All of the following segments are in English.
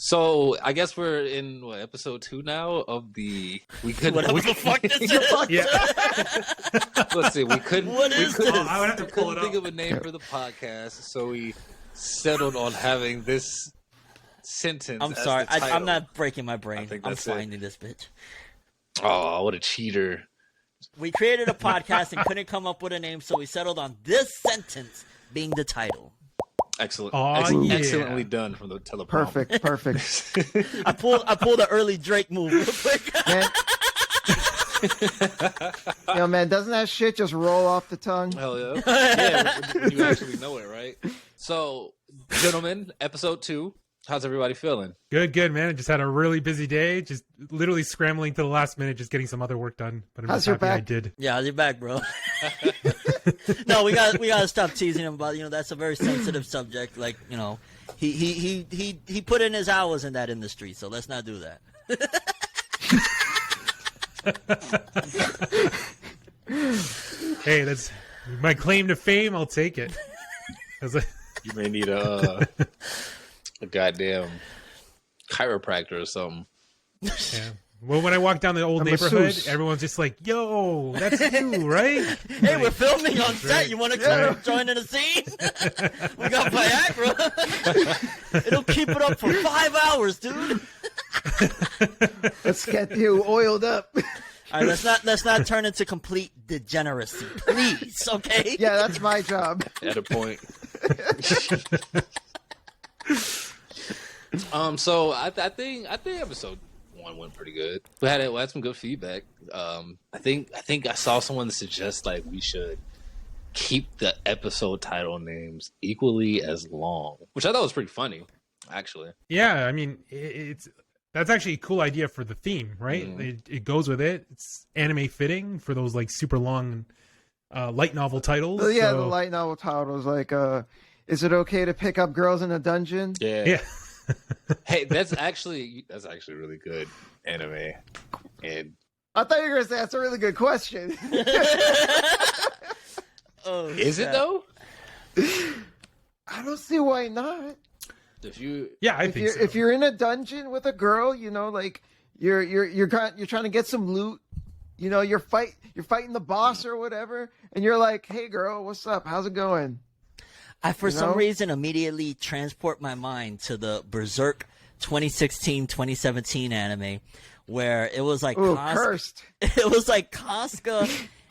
So I guess we're in episode 2 now of the Whatever the fuck this is. Yeah. Let's see. We couldn't. What is this? I would have to pull it think up. of a name for the podcast, so we settled on having this sentence. I'm as sorry. the title. I'm not breaking my brain. think I'm that's it. finding this bitch. Oh, what a cheater! We created a podcast and couldn't come up with a name, so we settled on this sentence being the title. Excellent. Oh, yeah. Excellently done from the teleprompter. Perfect. I pulled an early Drake move real quick. Man, man, doesn't that shit just roll off the tongue? Hell yeah! Yeah, when you actually know it, right? So, gentlemen, episode 2. How's everybody feeling? Good, man. I just had a really busy day. Just literally scrambling to the last minute, just getting some other work done. But I'm How's just your happy I back? did. Yeah, how's your back, bro? No, we gotta stop teasing him about. That's a very sensitive subject. Like, he put in his hours in that industry, so let's not do that. Hey, that's my claim to fame. I'll take it. You may need a goddamn chiropractor or something. Yeah. Well, when I walk down the old A neighborhood, masseuse. Everyone's just like, "Yo, that's you, right?" Hey, we're filming on set. You want to come join in the scene? We got Viagra. It'll keep it up for 5 hours, dude. Let's get you oiled up. All right, let's not turn into complete degeneracy, please. Okay? Yeah, that's my job. At a point. So I think episode 1 went pretty good. We had some good feedback. I think I saw someone suggest like we should keep the episode title names equally as long, which I thought was pretty funny, actually. Yeah, I mean, that's actually a cool idea for the theme, right? It goes with it. It's anime fitting for those like super long light novel titles. Well, yeah, so... the light novel title is like, is it okay to pick up girls in a dungeon? Yeah. Hey, that's actually really good anime. And I thought you were going to say that's a really good question. is it though? I don't see why not. If If you're in a dungeon with a girl, like you're trying to get some loot, you're fighting the boss or whatever, and you're like, "Hey girl, what's up? How's it going?" I, for some reason, immediately transport my mind to the Berserk 2016-2017 anime, where it was like cursed. It was like Casca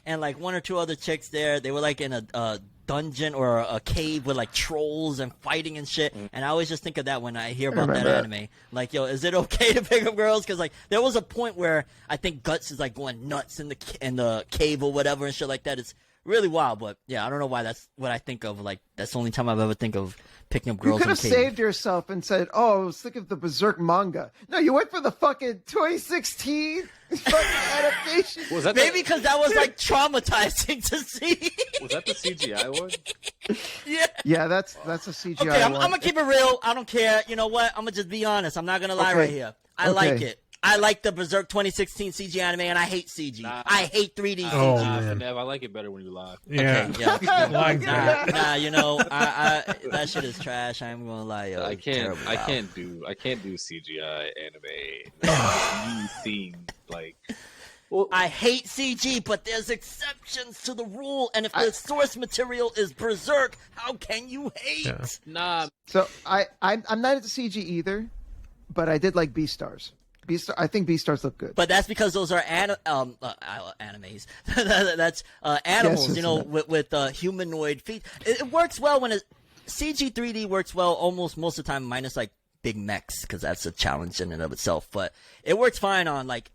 and like one or two other chicks there. They were like in a dungeon or a cave with like trolls and fighting and shit. And I always just think of that when I hear about that anime. Like, yo, is it okay to pick up girls? Because like there was a point where I think Guts is like going nuts in the cave or whatever and shit like that. It's really wild, but yeah, I don't know why that's what I think of. Like, that's the only time I've ever think of picking up girls. You could have saved yourself and said, "Oh, I was thinking of the Berserk manga." No, you went for the fucking 2016 fucking adaptation. Was that maybe because that was like traumatizing to see. Was that the CGI one? Yeah. Yeah, that's a CGI. Okay, I'm one. gonna keep it real. I don't care. You know what? I'm gonna just be honest. I'm not gonna lie right here. I like it. I like the Berserk 2016 CG anime, and I hate CG. I hate 3D CG. Oh, Nah, man. Fornev, I like it better when you lie. Yeah. Okay, yeah. Lying's better. I that shit is trash. I'm gonna lie, yo. I It's can't terrible. I can't do CGI anime. You seem like I hate CG, but there's exceptions to the rule, and if the source material is Berserk, how can you hate? Yeah. nah. So I'm not into CG either, but I did like Beastars. I think Beastars look good. But that's because those are animes. That's animals, Yes, with humanoid feet. It works well when CG 3D works well almost most of the time, minus like big mechs, because that's a challenge in and of itself. But it works fine on like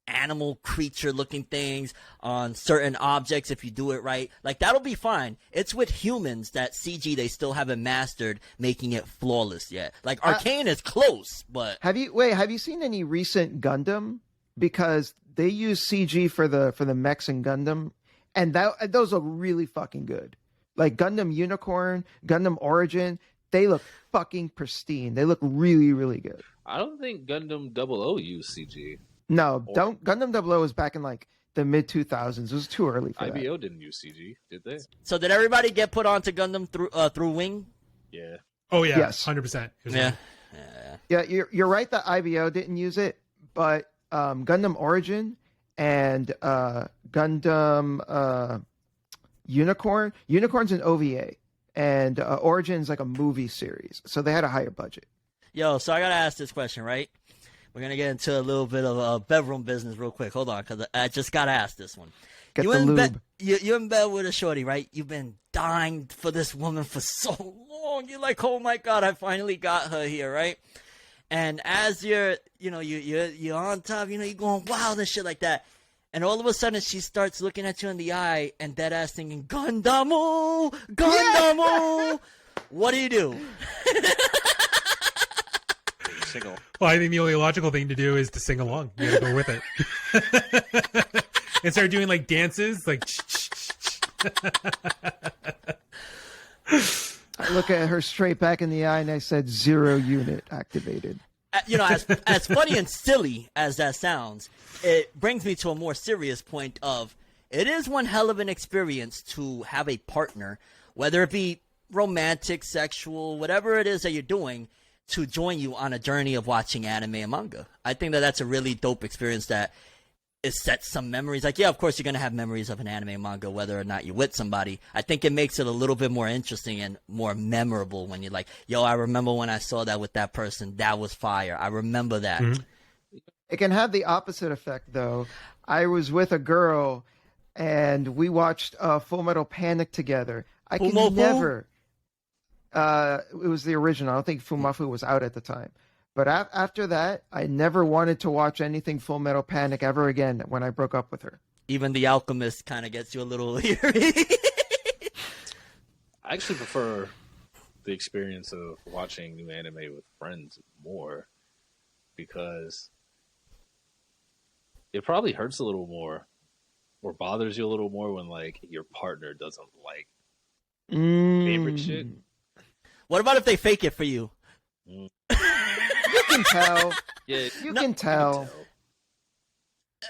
animal creature looking things, on certain objects if you do it right. Like, that'll be fine. It's with humans that CG they still haven't mastered making it flawless yet. Like, Arcane is close, but Have you seen any recent Gundam? Because they use CG for the mechs in Gundam, and those look really fucking good. Like Gundam Unicorn, Gundam Origin, they look fucking pristine. They look really, really good. I don't think Gundam 00 used CG. No, Gundam 00 was back in like the mid 2000s. It was too early for IBO didn't use CG, did they? So did everybody get put onto Gundam through Wing? Yeah. Oh yeah, Yes. 100%. Yeah. Yeah, you're right that IBO didn't use it, but Gundam Origin and Gundam Unicorn's an OVA, and Origin's like a movie series, so they had a higher budget. Yo, so I gotta ask this question, right? We're gonna get into a little bit of bedroom business real quick. Hold on, because I just gotta ask this one. Get You the in lube. bed? You're in bed with a shorty, right? You've been dying for this woman for so long. You're like, oh my god, I finally got her here, right? And as you're on top, you're going wild and shit like that. And all of a sudden, she starts looking at you in the eye and dead ass thinking, Gundamo, Gundamo. What do you do? Single. Well, I think the only logical thing to do is to sing along. You gotta go with it. And start doing like dances, like. I look at her straight back in the eye and I said 0 unit activated. As funny and silly as that sounds, it brings me to a more serious point of it is one hell of an experience to have a partner, whether it be romantic, sexual, whatever it is that you're doing, to join you on a journey of watching anime and manga. I think that that's a really dope experience that it sets some memories. Like, yeah, of course you're going to have memories of an anime and manga, whether or not you're with somebody. I think it makes it a little bit more interesting and more memorable when you're like, yo, I remember when I saw that with that person. That was fire. I remember that. Mm-hmm. It can have the opposite effect, though. I was with a girl, and we watched Full Metal Panic together. I can Fumofu? never. It was the original. I don't think Fumafu was out at the time. But after that, I never wanted to watch anything Full Metal Panic ever again when I broke up with her. Even The Alchemist kind of gets you a little leery. I actually prefer the experience of watching new anime with friends more because it probably hurts a little more or bothers you a little more when like your partner doesn't like favorite shit. What about if they fake it for you? You can tell. Yeah, You can tell.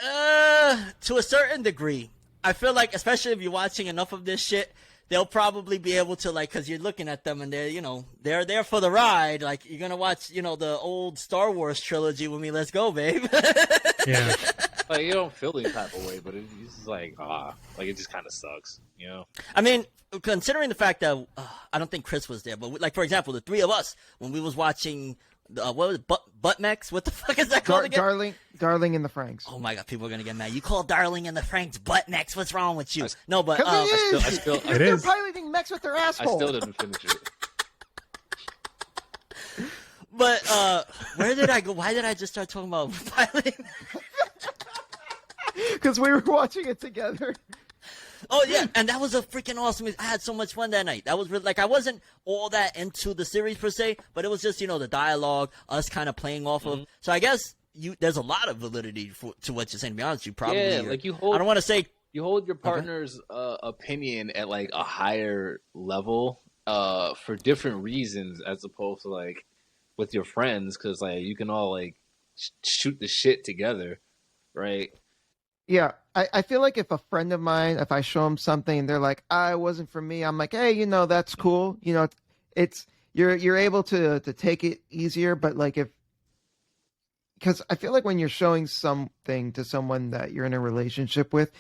To a certain degree. I feel like, especially if you're watching enough of this shit, they'll probably be able to, like, because you're looking at them and they're there for the ride. Like, you're going to watch, the old Star Wars trilogy with me. Let's go, babe. Yeah. like you don't feel any type of way, but it's just like like it just kind of sucks, I mean, considering the fact that I don't think Chris was there, but like, for example, the three of us, when we was watching, what was it, Buttmex? What the fuck is that called again? Darling in the Franks. Oh my god, people are gonna get mad. You call Darling and the Franks Buttmex? What's wrong with you? No, but They're is. piloting mechs with their asshole. I still didn't finish it. But where did I go? Why did I just start talking about piloting? Because we were watching it together. Oh yeah, and that was a freaking awesome. I had so much fun that night. That was really, like, I wasn't all that into the series per se, but it was just the dialogue, us kind of playing off of. So I guess there's a lot of validity to what you're saying. To be honest, you probably like you hold. I don't want to say You hold your partner's opinion at like a higher level for different reasons as opposed to like with your friends, because like you can all like shoot the shit together, right? Yeah, I feel like if a friend of mine, if I show them something and they're like, it wasn't for me, I'm like, hey, that's cool. It's you're able to take it easier, but like because I feel like when you're showing something to someone that you're in a relationship with,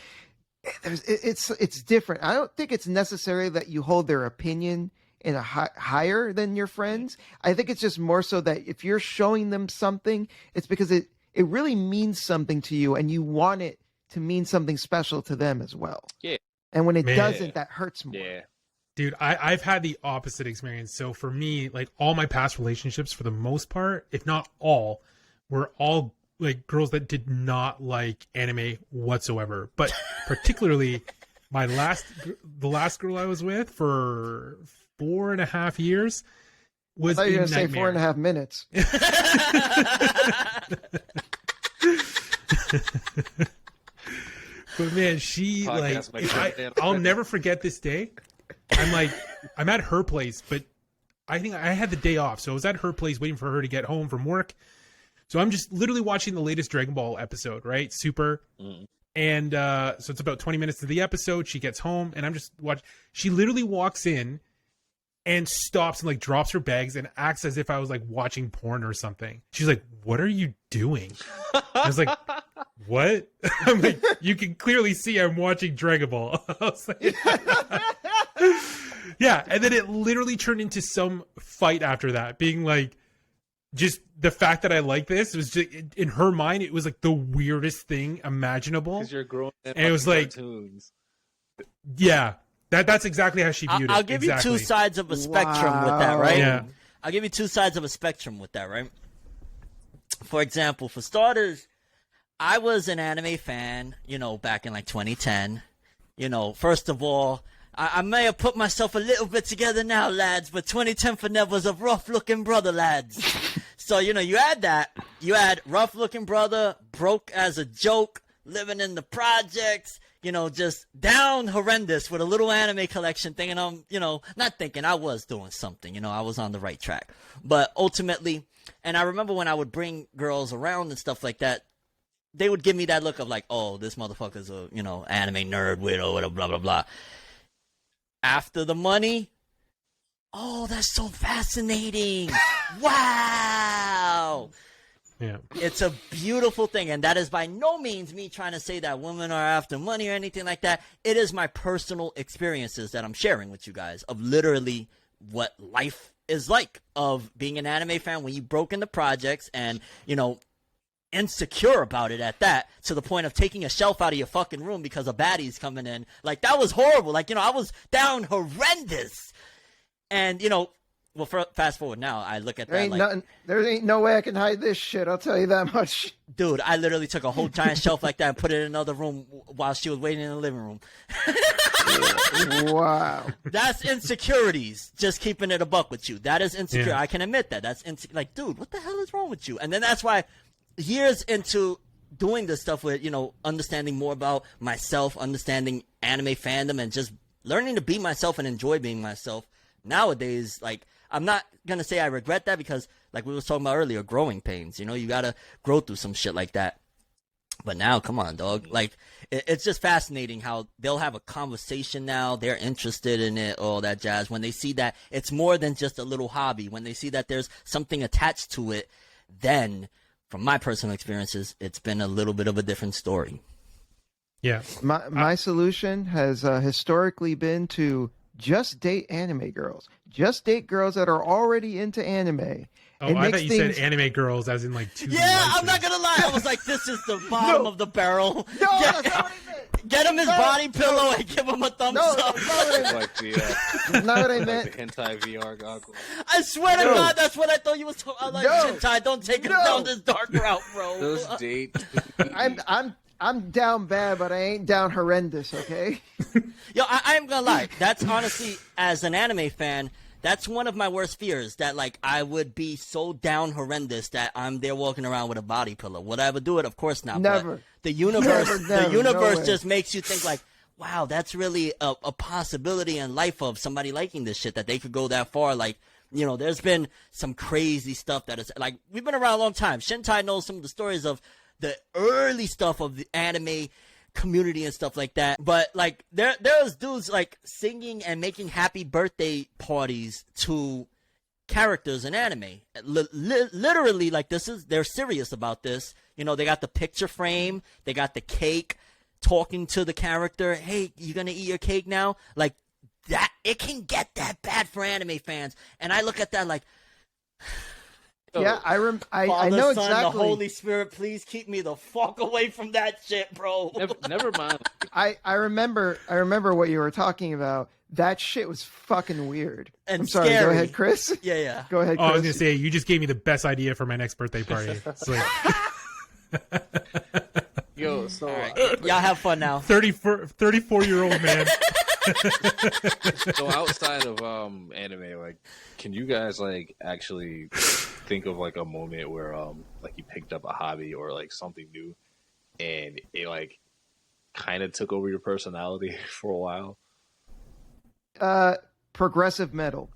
it's different. I don't think it's necessary that you hold their opinion in a higher than your friends. I think it's just more so that if you're showing them something, it's because it really means something to you and you want it to mean something special to them as well. Yeah. And when it doesn't, that hurts more. Yeah. Dude, I've had the opposite experience. So for me, like all my past relationships, for the most part, if not all, were all like girls that did not like anime whatsoever. But particularly the last girl I was with for 4.5 years was I thought you were going to say nightmare. 4.5 minutes. But man, she I'll never forget this day. I'm at her place, but I think I had the day off, so I was at her place waiting for her to get home from work. So I'm just literally watching the latest Dragon Ball episode, right? Super. And so it's about 20 minutes to the episode. She gets home, and I'm just watching. She literally walks in, and stops and like drops her bags and acts as if I was like watching porn or something. She's like, "What are you doing?" I was like, "What?" I'm like, "You can clearly see I'm watching Dragon Ball." I was like, yeah, and then it literally turned into some fight after that, being like, just the fact that I like this was just, in her mind, it was like the weirdest thing imaginable. Because you're growing up and it was like, cartoons. Yeah, that's exactly how she viewed it. I'll give you two sides of a spectrum with that, right? Yeah. I'll give you two sides of a spectrum with that, right? For example, for starters, I was an anime fan, back in like 2010. First of all, I may have put myself a little bit together now, lads, but 2010 Fornev was a rough-looking brother, lads. So, you add that. You add rough-looking brother, broke as a joke, living in the projects, just down horrendous with a little anime collection, thinking I'm, not thinking, I was doing something, I was on the right track. But ultimately, and I remember when I would bring girls around and stuff like that, they would give me that look of like, oh, this motherfucker's a, anime nerd, weirdo, whatever, blah, blah, blah. After the money, oh, that's so fascinating. Wow. Yeah. It's a beautiful thing, and that is by no means me trying to say that women are after money or anything like that. It is my personal experiences that I'm sharing with you guys of literally what life is like, of being an anime fan when you broke into projects and, insecure about it at that, to the point of taking a shelf out of your fucking room because a baddie's coming in. Like, that was horrible. Like, I was down horrendous. And, fast forward now, I look at that there ain't no way I can hide this shit, I'll tell you that much. Dude, I literally took a whole giant shelf like that and put it in another room while she was waiting in the living room. Wow. That's insecurities, just keeping it a buck with you. That is insecure. Yeah. I can admit that. That's like, dude, what the hell is wrong with you? And then that's why years into doing this stuff with, understanding more about myself, understanding anime fandom, and just learning to be myself and enjoy being myself. Nowadays, like, I'm not going to say I regret that because, like we was talking about earlier, growing pains. You got to grow through some shit like that. But now, come on, dog. Like, it's just fascinating how they'll have a conversation now. They're interested in it, all that jazz. When they see that it's more than just a little hobby, when they see that there's something attached to it, then, from my personal experiences, it's been a little bit of a different story. Yeah. My solution has historically been to just date anime girls. Just date girls that are already into anime. Oh, I thought you said anime girls as in like two. Yeah, I'm not gonna lie. I was like, this is the bottom of the barrel. No, that's not what I meant. Get him his body pillow and give him a thumbs up. That's not what I meant. That's not what I meant. The hentai VR goggles. I swear to God, that's what I thought you was talking about. Like, hentai, don't take him down this dark route, bro. Those date. I'm down bad, but I ain't down horrendous, okay? Yo, I'm gonna lie. That's honestly, as an anime fan, that's one of my worst fears, that, like, I would be so down horrendous that I'm there walking around with a body pillow. Would I ever do it? Of course not. Never. But the universe, Never, no just makes you think, like, wow, that's really a possibility in life of somebody liking this shit, that they could go that far. Like, there's been some crazy stuff that is, like, we've been around a long time. Shintai knows some of the stories of the early stuff of the anime community and stuff like that. But, like, there's dudes, like, singing and making happy birthday parties to characters in anime. Literally, like, they're serious about this. They got the picture frame, they got the cake, talking to the character, hey, you gonna eat your cake now? Like, that, it can get that bad for anime fans. And I look at that like, yeah, I Father, know Son, exactly. the Holy Spirit, please keep me the fuck away from that shit, bro. Never mind. I remember what you were talking about. That shit was fucking weird. And I'm sorry. scary. Go ahead, Chris. Yeah. Go ahead, Oh, Chris. I was gonna say, you just gave me the best idea for my next birthday party. It's like, Yo, so All right. Y'all have fun now. 34-year-old man. So outside of anime, like, can you guys like actually think of like a moment where like you picked up a hobby or like something new and it like kind of took over your personality for a while? Progressive metal.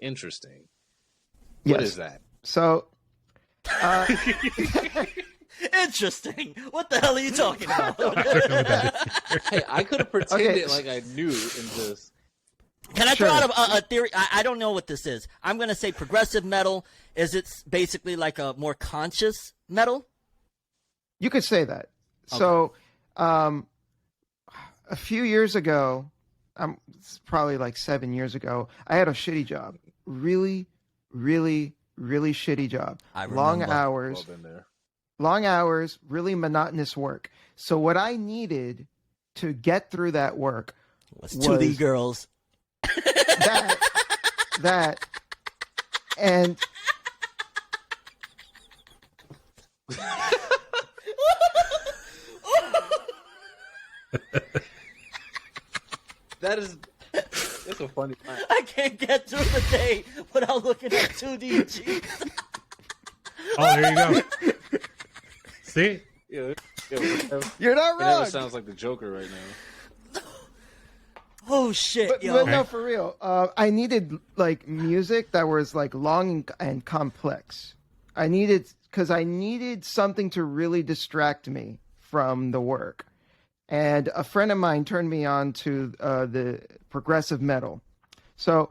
Interesting. Yes. What is that? So, Interesting. What the hell are you talking about? Hey, I could have pretended Okay. like I knew and just Can I Sure. throw out a theory? I don't know what this is. I'm going to say progressive metal. Is it basically like a more conscious metal? You could say that. So, a few years ago, it's probably like 7 years ago, I had a shitty job. Really, really, really shitty job. I Long remember. hours. Well, been there. Long hours, really monotonous work. So what I needed to get through that work Was 2D girls. that, and That's a funny line. I can't get through the day without looking at 2D cheeks. Oh, there you go. See? Yeah, you're not it never wrong. sounds like the Joker right now. Oh shit, But yo. no, for real. I needed like music that was like long and complex. Because I needed something to really distract me from the work. And a friend of mine turned me on to the progressive metal. So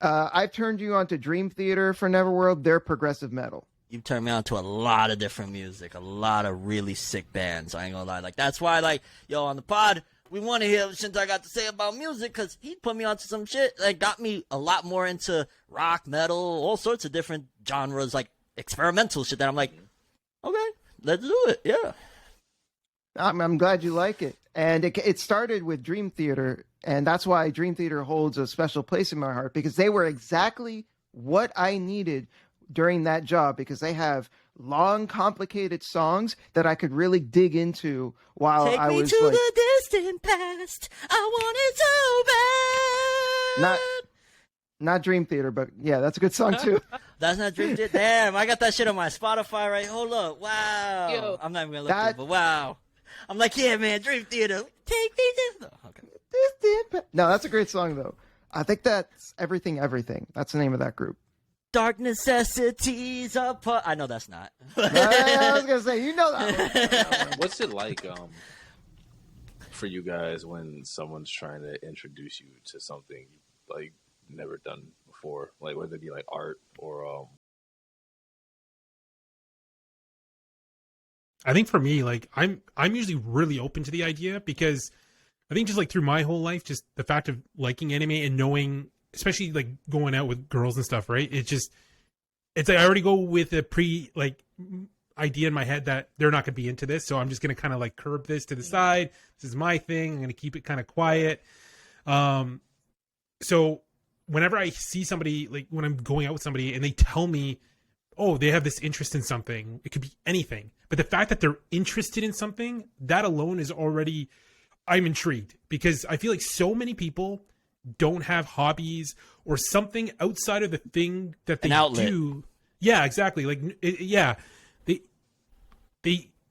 I've turned you on to Dream Theater for Neverworld. They're progressive metal. You turned me on to a lot of different music, a lot of really sick bands. I ain't gonna lie. Like that's why, like, yo, on the pod, we want to hear what Shintai got to say about music because he put me onto some shit that got me a lot more into rock, metal, all sorts of different genres, like experimental shit. That I'm like, okay, let's do it. Yeah. I'm glad you like it. And it started with Dream Theater, and that's why Dream Theater holds a special place in my heart, because they were exactly what I needed during that job, because they have long, complicated songs that I could really dig into while Take I me was to like, the distant past. I want it so bad. not Dream Theater, but yeah, that's a good song too. That's not Dream Theater. Damn, I got that shit on my Spotify right. Hold up. Wow. Yo, I'm not even gonna look at it, but wow. I'm like, yeah, man, Dream Theater. Take me to. No, okay. No, that's a great song though. I think that's Everything Everything. That's the name of that group. Dark necessities apart. I know that's not. I was gonna say, you know that one. What's it like for you guys when someone's trying to introduce you to something like never done before, like whether it be like art or I think for me, like I'm usually really open to the idea, because I think just like through my whole life, just the fact of liking anime and knowing, especially like going out with girls and stuff, right? It's like I already go with a idea in my head that they're not going to be into this, so I'm just going to kind of like curb this to the side. This is my thing. I'm going to keep it kind of quiet. So whenever I see somebody, like when I'm going out with somebody and they tell me, oh, they have this interest in something, it could be anything, but the fact that they're interested in something, that alone is already, I'm intrigued, because I feel like so many people don't have hobbies or something outside of the thing that they do. Yeah, exactly. Like,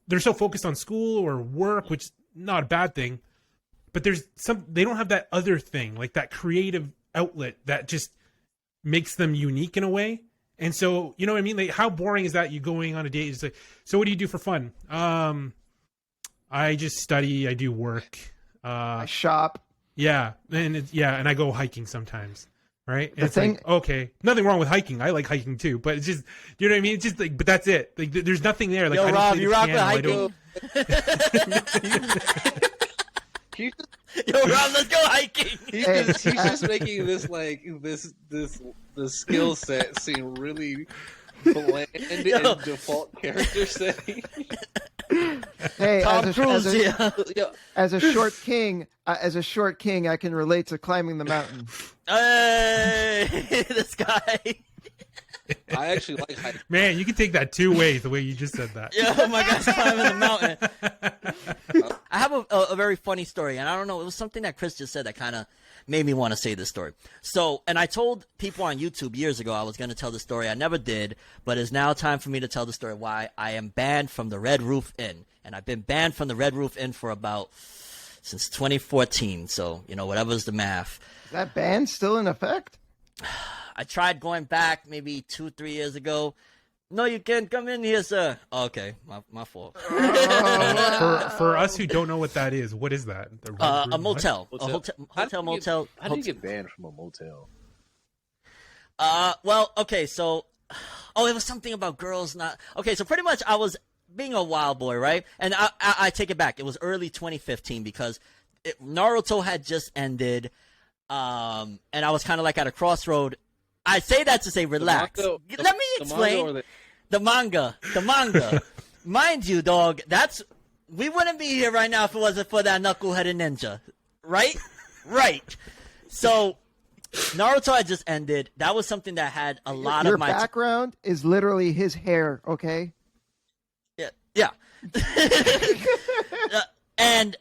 they're so focused on school or work, which is not a bad thing, but they don't have that other thing, like that creative outlet that just makes them unique in a way. And so, you know what I mean? Like, how boring is that? You going on a date, it's like, so what do you do for fun? I just study, I do work. I shop. Yeah, and and I go hiking sometimes, right? And The it's thing- like, okay, nothing wrong with hiking. I like hiking too, but it's just, you know what I mean? It's just like, but that's it. Like, there's nothing there. Like, Yo, I don't Rob, play you the rock piano, with hiking? Yo, Rob, let's go hiking. he's just making this like the skill set seem really bland and default character setting. Hey, Tom Cruise, yeah. as a short king, I can relate to climbing the mountain. Hey, this guy. I actually like hiking. Man, you can take that two ways, the way you just said that. Yeah, oh my gosh, climbing the mountain. I have a very funny story, and I don't know, it was something that Chris just said that kind of made me want to say this story. So, and I told people on YouTube years ago I was going to tell the story. I never did, but it's now time for me to tell the story why I am banned from the Red Roof Inn. And I've been banned from the Red Roof Inn since 2014. So, you know, whatever's the math. Is that ban still in effect? I tried going back maybe 2-3 years ago. No, you can't come in here, sir. Oh, okay, my fault. For us who don't know what that is, what is that? The red A room, what? motel, a hotel, motel. How do you get banned from a motel? Well, okay, so, it was something about girls not. Okay, so pretty much I was being a wild boy, right? And I take it back. It was early 2015 because Naruto had just ended, and I was kind of like at a crossroad. I say that to say relax. Let me explain. The manga. Mind you, dog, we wouldn't be here right now if it wasn't for that knuckleheaded ninja. Right? Right. So, Naruto had just ended. That was something that had a lot Your of my... background is literally his hair, okay? Yeah. And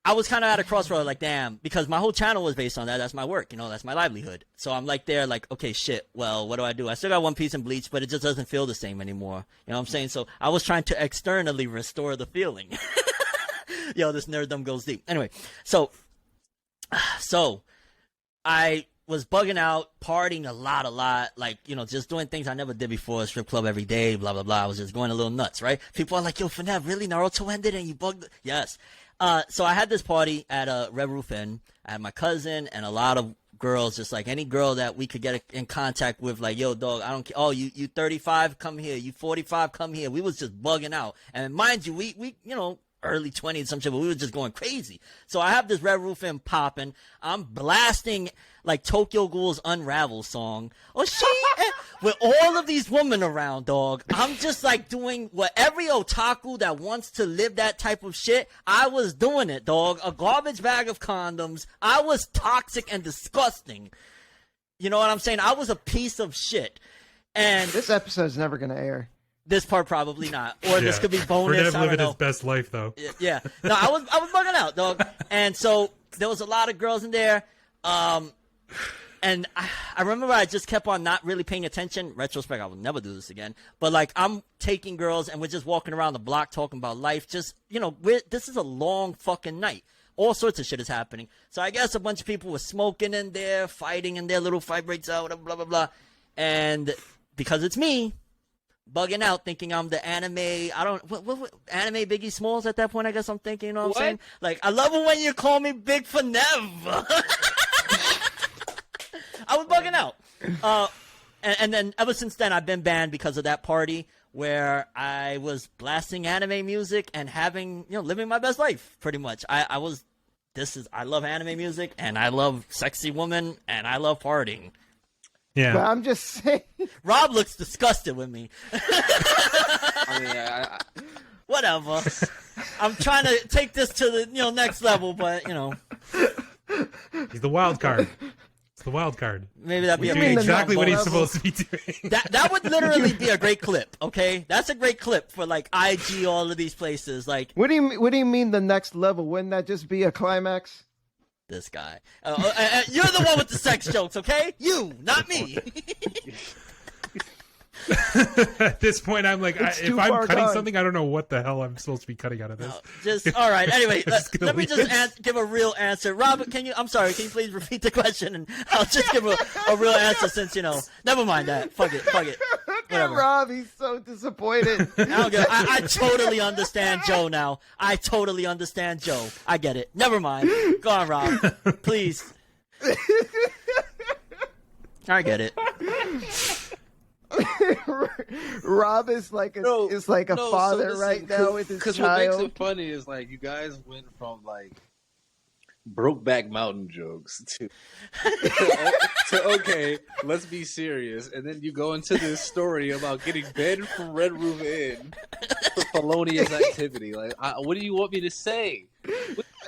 I was kind of at a crossroad, like, damn, because my whole channel was based on that. That's my work, that's my livelihood. So I'm like there, like, okay, shit, well, what do? I still got One Piece and Bleach, but it just doesn't feel the same anymore. You know what I'm saying? So I was trying to externally restore the feeling. Yo, this nerddom goes deep. Anyway, so I was bugging out, partying a lot, like, just doing things I never did before, strip club every day, blah, blah, blah. I was just going a little nuts, right? People are like, yo, Fornev, really? Naruto ended and you bugged? Yes. So I had this party at a Red Roof Inn. I had my cousin and a lot of girls, just like any girl that we could get in contact with, like, yo, dog, I don't care. Oh, you 35, come here. You 45, come here. We was just bugging out. And mind you, we early 20s, some shit, but we were just going crazy. So I have this Red Roof Inn popping. I'm blasting, like, Tokyo Ghoul's Unravel song. Oh, shit. With all of these women around, dog, I'm just, like, doing what every otaku that wants to live that type of shit, I was doing it, dog. A garbage bag of condoms. I was toxic and disgusting. You know what I'm saying? I was a piece of shit. And This episode's never going to air. this part probably not. Or this could be bonus. Fornev living his best life, though. Yeah. No, I was bugging out, dog. And so there was a lot of girls in there. And I remember I just kept on not really paying attention. Retrospect, I will never do this again. But, like, I'm taking girls and we're just walking around the block talking about life. Just, this is a long fucking night. All sorts of shit is happening. So I guess a bunch of people were smoking in there, fighting in there, little fight breaks out, blah, blah, blah. And because it's me, bugging out, thinking I'm the anime, anime Biggie Smalls at that point, I guess I'm thinking, you know what I'm saying? Like, I love it when you call me Big Fornev. I was bugging out. And then ever since then, I've been banned because of that party where I was blasting anime music and having, living my best life, pretty much. I love anime music, and I love sexy women, and I love partying. Yeah. But I'm just saying. Rawb looks disgusted with me. I Whatever. I'm trying to take this to the next level, but He's the wild card. It's the wild card. maybe that'd be a Doing great exactly what he's level. supposed to be doing. that would literally be a great clip. Okay, that's a great clip for like IG, all of these places. Like What do you mean the next level? Wouldn't that just be a climax? this guy. You're the one with the sex jokes, okay? You, not me. At this point, I'm like, It's if too I'm far cutting gone. something, I don't know what the hell I'm supposed to be cutting out of this. Just all right. Anyway, gonna let me leave just this. give a real answer. Robert, I'm sorry. Can you please repeat the question, and I'll just give a real answer since never mind that. Fuck it. Look at Whatever. Rob, he's so disappointed. I totally understand Joe now. I totally understand Joe. I get it. Never mind. Go on, Rob. Please. I get it. Rob is like a father right now with his Because what makes child. it funny is like you guys went from like Brokeback Mountain jokes to okay, let's be serious, and then you go into this story about getting banned from Red Roof Inn for felonious activity. Like, what do you want me to say?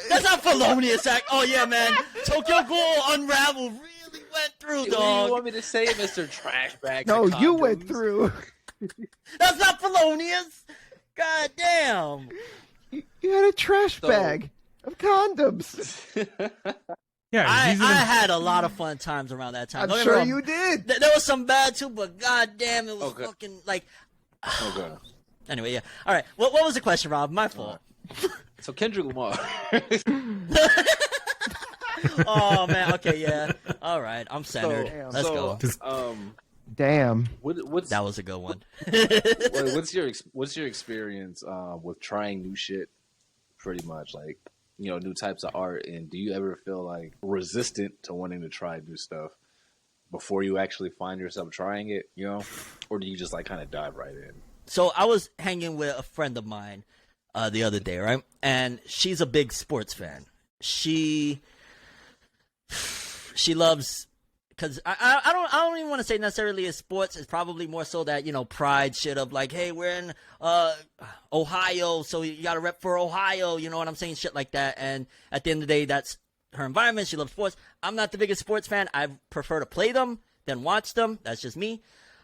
That's not felonious act. Oh yeah, man. Tokyo Ghoul Unravel really went through, What do you dog. want me to say, Mr. Trashbag? No, you went through. That's not felonious. God damn. You had a trash bag of condoms. Yeah, I he's an- had a lot of fun times around that time. I'm Don't get me sure wrong. you did. There was some bad too, but god damn, it was Okay. fucking like. Okay. Anyway, yeah. All right. What was the question, Rob? My fault. So Kendrick Lamar. Oh man. Okay. Yeah. All right. I'm centered. Damn. Let's go. Just- Damn. What's That was a good one. what's your experience with trying new shit? Pretty much, like, you know, new types of art, and do you ever feel like resistant to wanting to try new stuff before you actually find yourself trying it, you know, or do you just like kind of dive right in? So I was hanging with a friend of mine the other day, right? And she's a big sports fan. She loves, because I don't even want to say necessarily it's sports. It's probably more so that, you know, pride shit of like, hey, we're in Ohio, so you got to rep for Ohio. You know what I'm saying? Shit like that. And at the end of the day, that's her environment. She loves sports. I'm not the biggest sports fan. I prefer to play them than watch them. That's just me.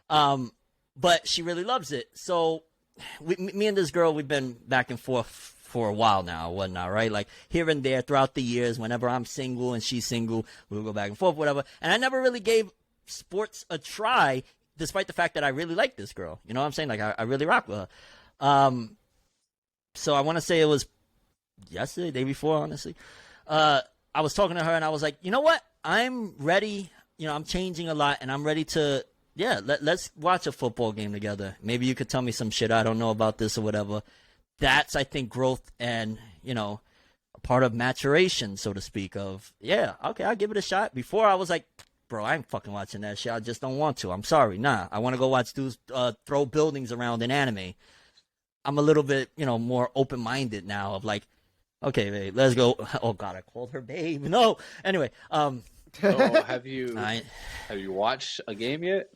But she really loves it. So me and this girl, we've been back and forth for a while now, whatnot, right? Like here and there throughout the years, whenever I'm single and she's single, we'll go back and forth, whatever. And I never really gave sports a try, despite the fact that I really like this girl. You know what I'm saying? Like I really rock with her. So I want to say it was yesterday, day before, honestly. I was talking to her and I was like, you know what? I'm ready. You know, I'm changing a lot and I'm ready to, let's watch a football game together. Maybe you could tell me some shit I don't know about this or whatever. That's, I think, growth and, you know, a part of maturation, so to speak, of, okay, I'll give it a shot. Before I was like, bro, I ain't fucking watching that shit. I just don't want to. I'm sorry. Nah, I want to go watch dudes throw buildings around in anime. I'm a little bit, you know, more open-minded now of like, okay, babe, let's go. Oh, God, I called her babe. No. Anyway. So have you watched a game yet?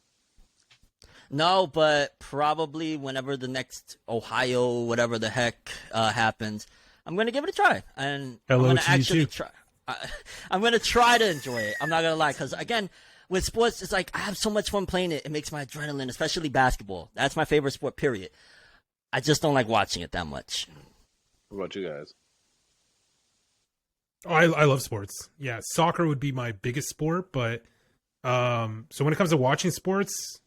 No, but probably whenever the next Ohio, whatever the heck happens, I'm going to give it a try. And I'm going to actually try. I'm going to try to enjoy it. I'm not going to lie. Because, again, with sports, it's like I have so much fun playing it. It makes my adrenaline, especially basketball. That's my favorite sport, period. I just don't like watching it that much. What about you guys? Oh, I love sports. Yeah, soccer would be my biggest sport. But so when it comes to watching sports,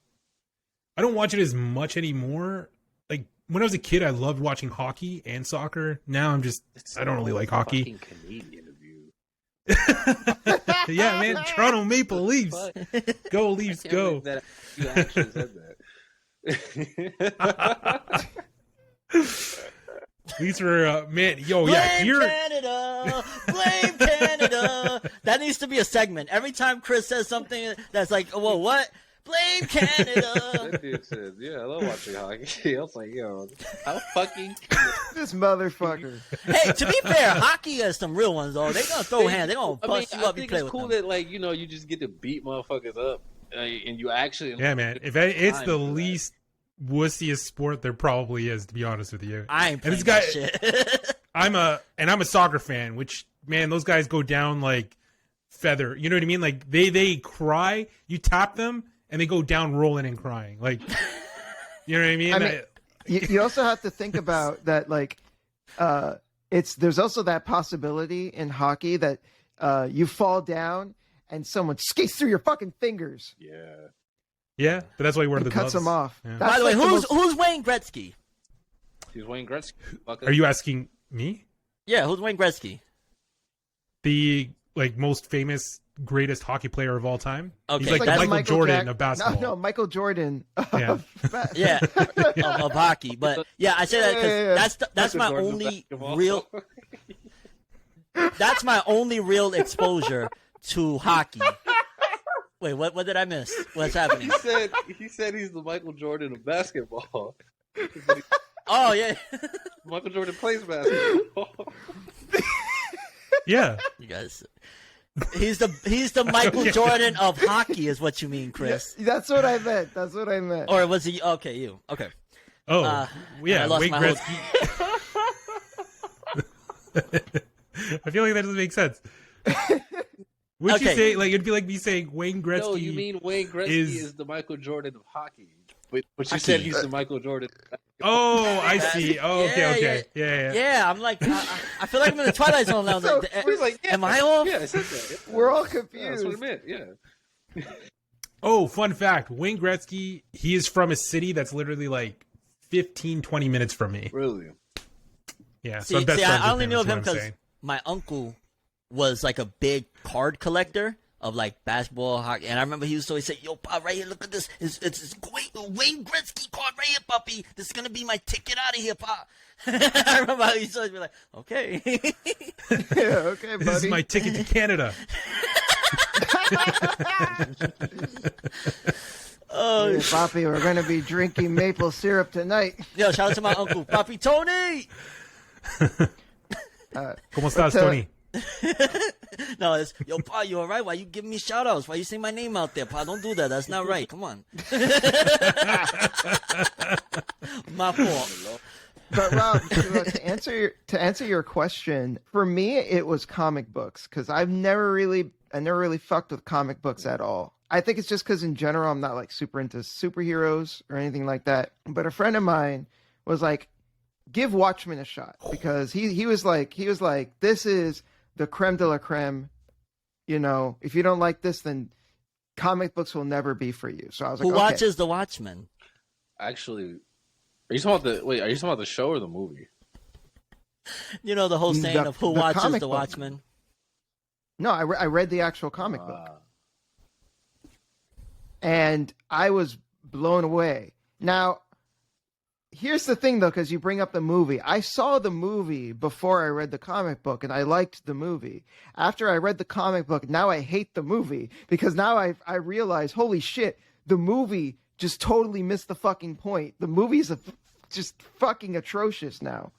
I don't watch it as much anymore. Like when I was a kid, I loved watching hockey and soccer. Now I don't really like hockey. Fucking Canadian of you. Yeah, man, Toronto Maple Leafs. Go Leafs, go. That you actually said that. These were man, Blame Canada, blame Canada. That needs to be a segment. Every time Chris says something that's like, whoa, what? Blame Canada. That dude said, I love watching hockey. I was like, yo, how fucking This motherfucker. Hey, to be fair, hockey has some real ones though. They gonna throw hands. They gonna bust you up. I think it's cool that like you just get to beat motherfuckers up, and you actually man. If it's the least wussiest sport there probably is, to be honest with you. I ain't playing that shit. I'm a soccer fan, which man, those guys go down like feather. You know what I mean? Like they cry. You tap them. And they go down rolling and crying. Like, you know what I mean? You also have to think about that, like, there's also that possibility in hockey that you fall down and someone skates through your fucking fingers. Yeah. Yeah, but that's why you wear the cuts gloves. them off. Yeah. By the way, who's Wayne Gretzky? He's Wayne Gretzky. Are you asking me? Yeah, who's Wayne Gretzky? The most famous, greatest hockey player of all time. Okay, he's like that's Michael Jordan of basketball. No, Michael Jordan. Yeah, of hockey. But yeah, I say that because that's my only real. That's my only real exposure to hockey. Wait, what did I miss? What's happening? He said he's the Michael Jordan of basketball. Oh yeah, Michael Jordan plays basketball. Yeah, you guys. He's the Michael Jordan of hockey, is what you mean, Chris? Yeah, that's what I meant. Or was he? Okay, you. Okay. Oh, yeah. Wayne Gretzky. I feel like that doesn't make sense. Would you say it'd be like me saying Wayne Gretzky? No, you mean Wayne Gretzky is the Michael Jordan of hockey. But you said he's the Michael Jordan. Oh, I see. Oh, okay. Yeah. Yeah, I'm like, I feel like I'm in the Twilight Zone now. Am I off? Yeah, I said that. Yeah. We're all confused. That's what I meant, yeah. Oh, fun fact. Wayne Gretzky, he is from a city that's literally like 15, 20 minutes from me. Really? Yeah, so I'm best friends I only with him, knew of him because my uncle was like a big card collector of like basketball, hockey. And I remember he used to always say, "Yo, Pop, right here, look at this. It's Wayne Gretzky card right here, puppy. This is gonna be my ticket out of here, Pop." I remember how he used to always be like, "Okay, Yeah, okay, buddy. This is my ticket to Canada. Oh, Hey, Poppy, we're gonna be drinking maple syrup tonight. yo, shout out to my uncle, Papi Tony." ¿Cómo estás, Tony? No, it's, yo, Pa, you all right? Why you giving me shout outs? Why you say my name out there, Pa? Don't do that. That's not right. Come on. My fault. But Rob, to answer your question, for me it was comic books because I never really fucked with comic books at all. I think it's just because in general I'm not like super into superheroes or anything like that. But a friend of mine was like, give Watchmen a shot because he was like this is the creme de la creme. You know, if you don't like this, then comic books will never be for you. So I was like, who watches The Watchmen? Actually, are you talking about the show or the movie? You know the whole saying of who the watches comic The book. Watchmen? No, I read the actual comic book. And I was blown away. Now, here's the thing, though, because you bring up the movie. I saw the movie before I read the comic book, and I liked the movie. After I read the comic book, now I hate the movie, because now I realize, holy shit, the movie just totally missed the fucking point. The movie's just fucking atrocious now.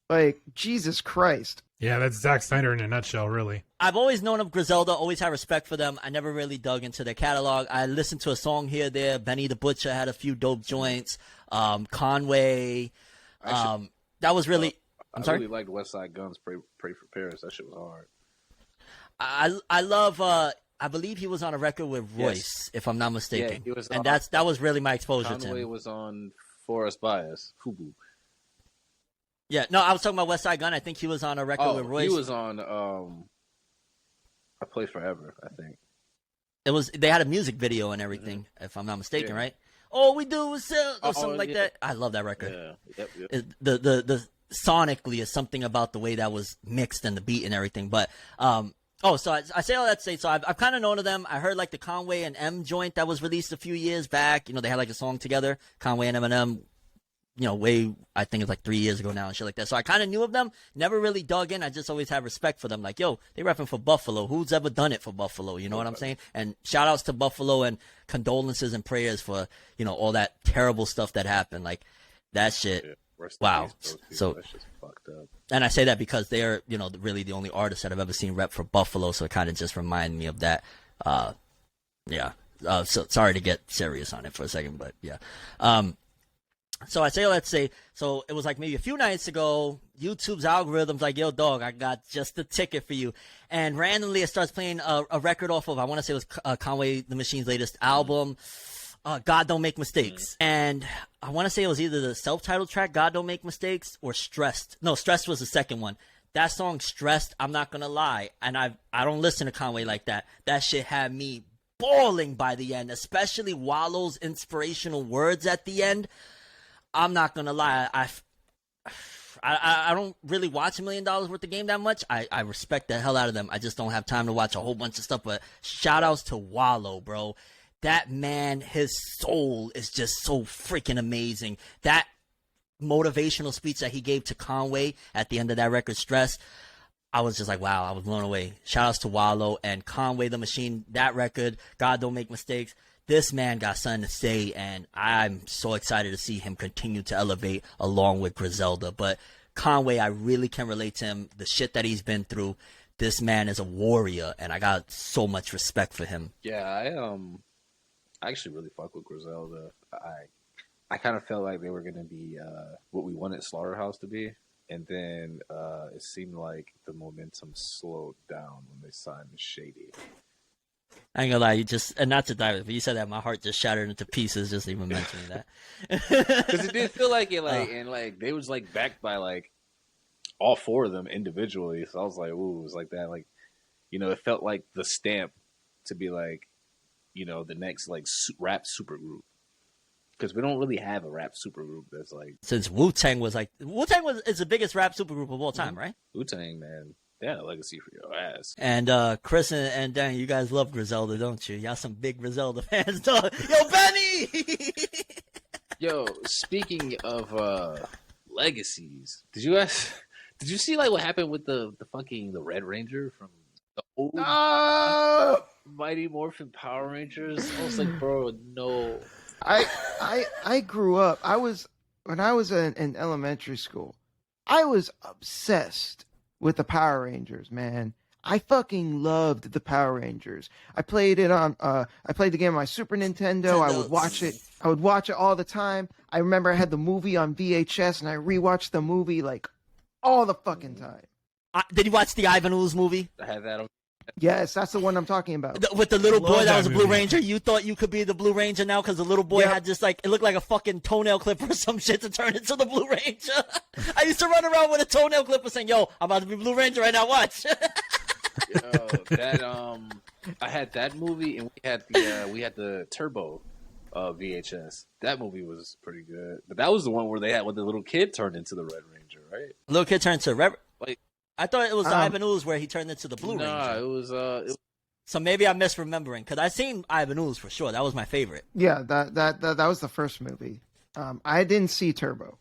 Like, Jesus Christ. Yeah, that's Zack Snyder in a nutshell, really. I've always known of Griselda, always had respect for them. I never really dug into their catalog. I listened to a song here, there. Benny the Butcher had a few dope joints. Conway. Actually, that was really... I'm sorry? I really liked West Side Gun's Pray for Paris. That shit was hard. I love... I believe he was on a record with Royce, Yes. if I'm not mistaken. Yeah, he was and on- that was really my exposure to Conway him. was on Forest Bias. Fubu. Yeah, no, I was talking about West Side Gun. I think he was on a record with Royce. He was on I Play Forever, I think. They had a music video and everything, if I'm not mistaken, right? All we do is sell or something like that. I love that record. Yeah. Yep. The sonically is something about the way that was mixed and the beat and everything. But so I say all that to say, so I've kind of known of them. I heard like the Conway and M joint that was released a few years back. You know, they had like a song together, Conway and Eminem. You know, I think it's like 3 years ago now and shit like that. So I kind of knew of them, never really dug in. I just always had respect for them. Like, yo, they repping for Buffalo. Who's ever done it for Buffalo? You know what I'm saying? And shout outs to Buffalo and condolences and prayers for, you know, all that terrible stuff that happened. Like, that shit. Yeah. Rest in Wow. peace, those people. So, That shit's fucked up. and I say that because they're, you know, really the only artists that I've ever seen rep for Buffalo. So it kind of just reminded me of that. Yeah. So sorry to get serious on it for a second, but yeah. So I say, let's say, so it was like maybe a few nights ago, YouTube's algorithm's like, yo, dog, I got just the ticket for you. And randomly it starts playing a record off of, I want to say it was Conway the Machine's latest album, God Don't Make Mistakes. And I want to say it was either the self-titled track, God Don't Make Mistakes, or Stressed. No, Stressed was the second one. That song, Stressed, I'm not going to lie. And I don't listen to Conway like that. That shit had me bawling by the end, especially Wallow's inspirational words at the end. I'm not gonna lie, I don't really watch $1 Million Worth of Game that much. I respect the hell out of them. I just don't have time to watch a whole bunch of stuff. But shout outs to Wallow, bro. That man, his soul is just so freaking amazing. That motivational speech that he gave to Conway at the end of that record, Stress, I was just like, wow, I was blown away. Shout outs to Wallow and Conway the Machine. That record, God Don't Make Mistakes. This man got something to say, and I'm so excited to see him continue to elevate along with Griselda. But Conway, I really can relate to him. The shit that he's been through, this man is a warrior, and I got so much respect for him. Yeah, I actually really fuck with Griselda. I kind of felt like they were gonna be what we wanted Slaughterhouse to be, and then it seemed like the momentum slowed down when they signed Shady. I ain't gonna lie, and not to dive, but you said that my heart just shattered into pieces just even mentioning that. Because it did feel like it, and they was like backed by like all four of them individually. So I was like, ooh, it was like that, like, you know, it felt like the stamp to be like, you know, the next like rap supergroup. Because we don't really have a rap supergroup that's like, since Wu-Tang is the biggest rap supergroup of all time, right? Wu-Tang, man. They had a legacy for your ass. And Chris and Dan, you guys love Griselda, don't you? Y'all some big Griselda fans, dog. Yo, Benny! Yo, speaking of legacies, did you see like what happened with the Red Ranger from the old Mighty Morphin Power Rangers? I was like, bro, no. I grew up. When I was in elementary school, I was obsessed with the Power Rangers, man. I fucking loved the Power Rangers. I played it on I played the game on my Super Nintendo. I would watch it. I would watch it all the time. I remember I had the movie on VHS and I rewatched the movie like all the fucking time. Did you watch the Ivan Ooze movie? I had that on. Yes, that's the one I'm talking about. With the little boy that was a Blue movie. Ranger. You thought you could be the Blue Ranger now because the little boy had just like, it looked like a fucking toenail clipper or some shit to turn into the Blue Ranger. I used to run around with a toenail clipper saying, yo, I'm about to be Blue Ranger right now, watch. Yo, I had that movie and we had the Turbo VHS. That movie was pretty good. But that was the one where the little kid turned into the Red Ranger, right? Little kid turned to Like, I thought it was Ivan Ooze where he turned into the Blue Ranger. Nah, it was So maybe I'm misremembering because I seen Ivan Ooze for sure. That was my favorite. Yeah, that was the first movie. I didn't see Turbo.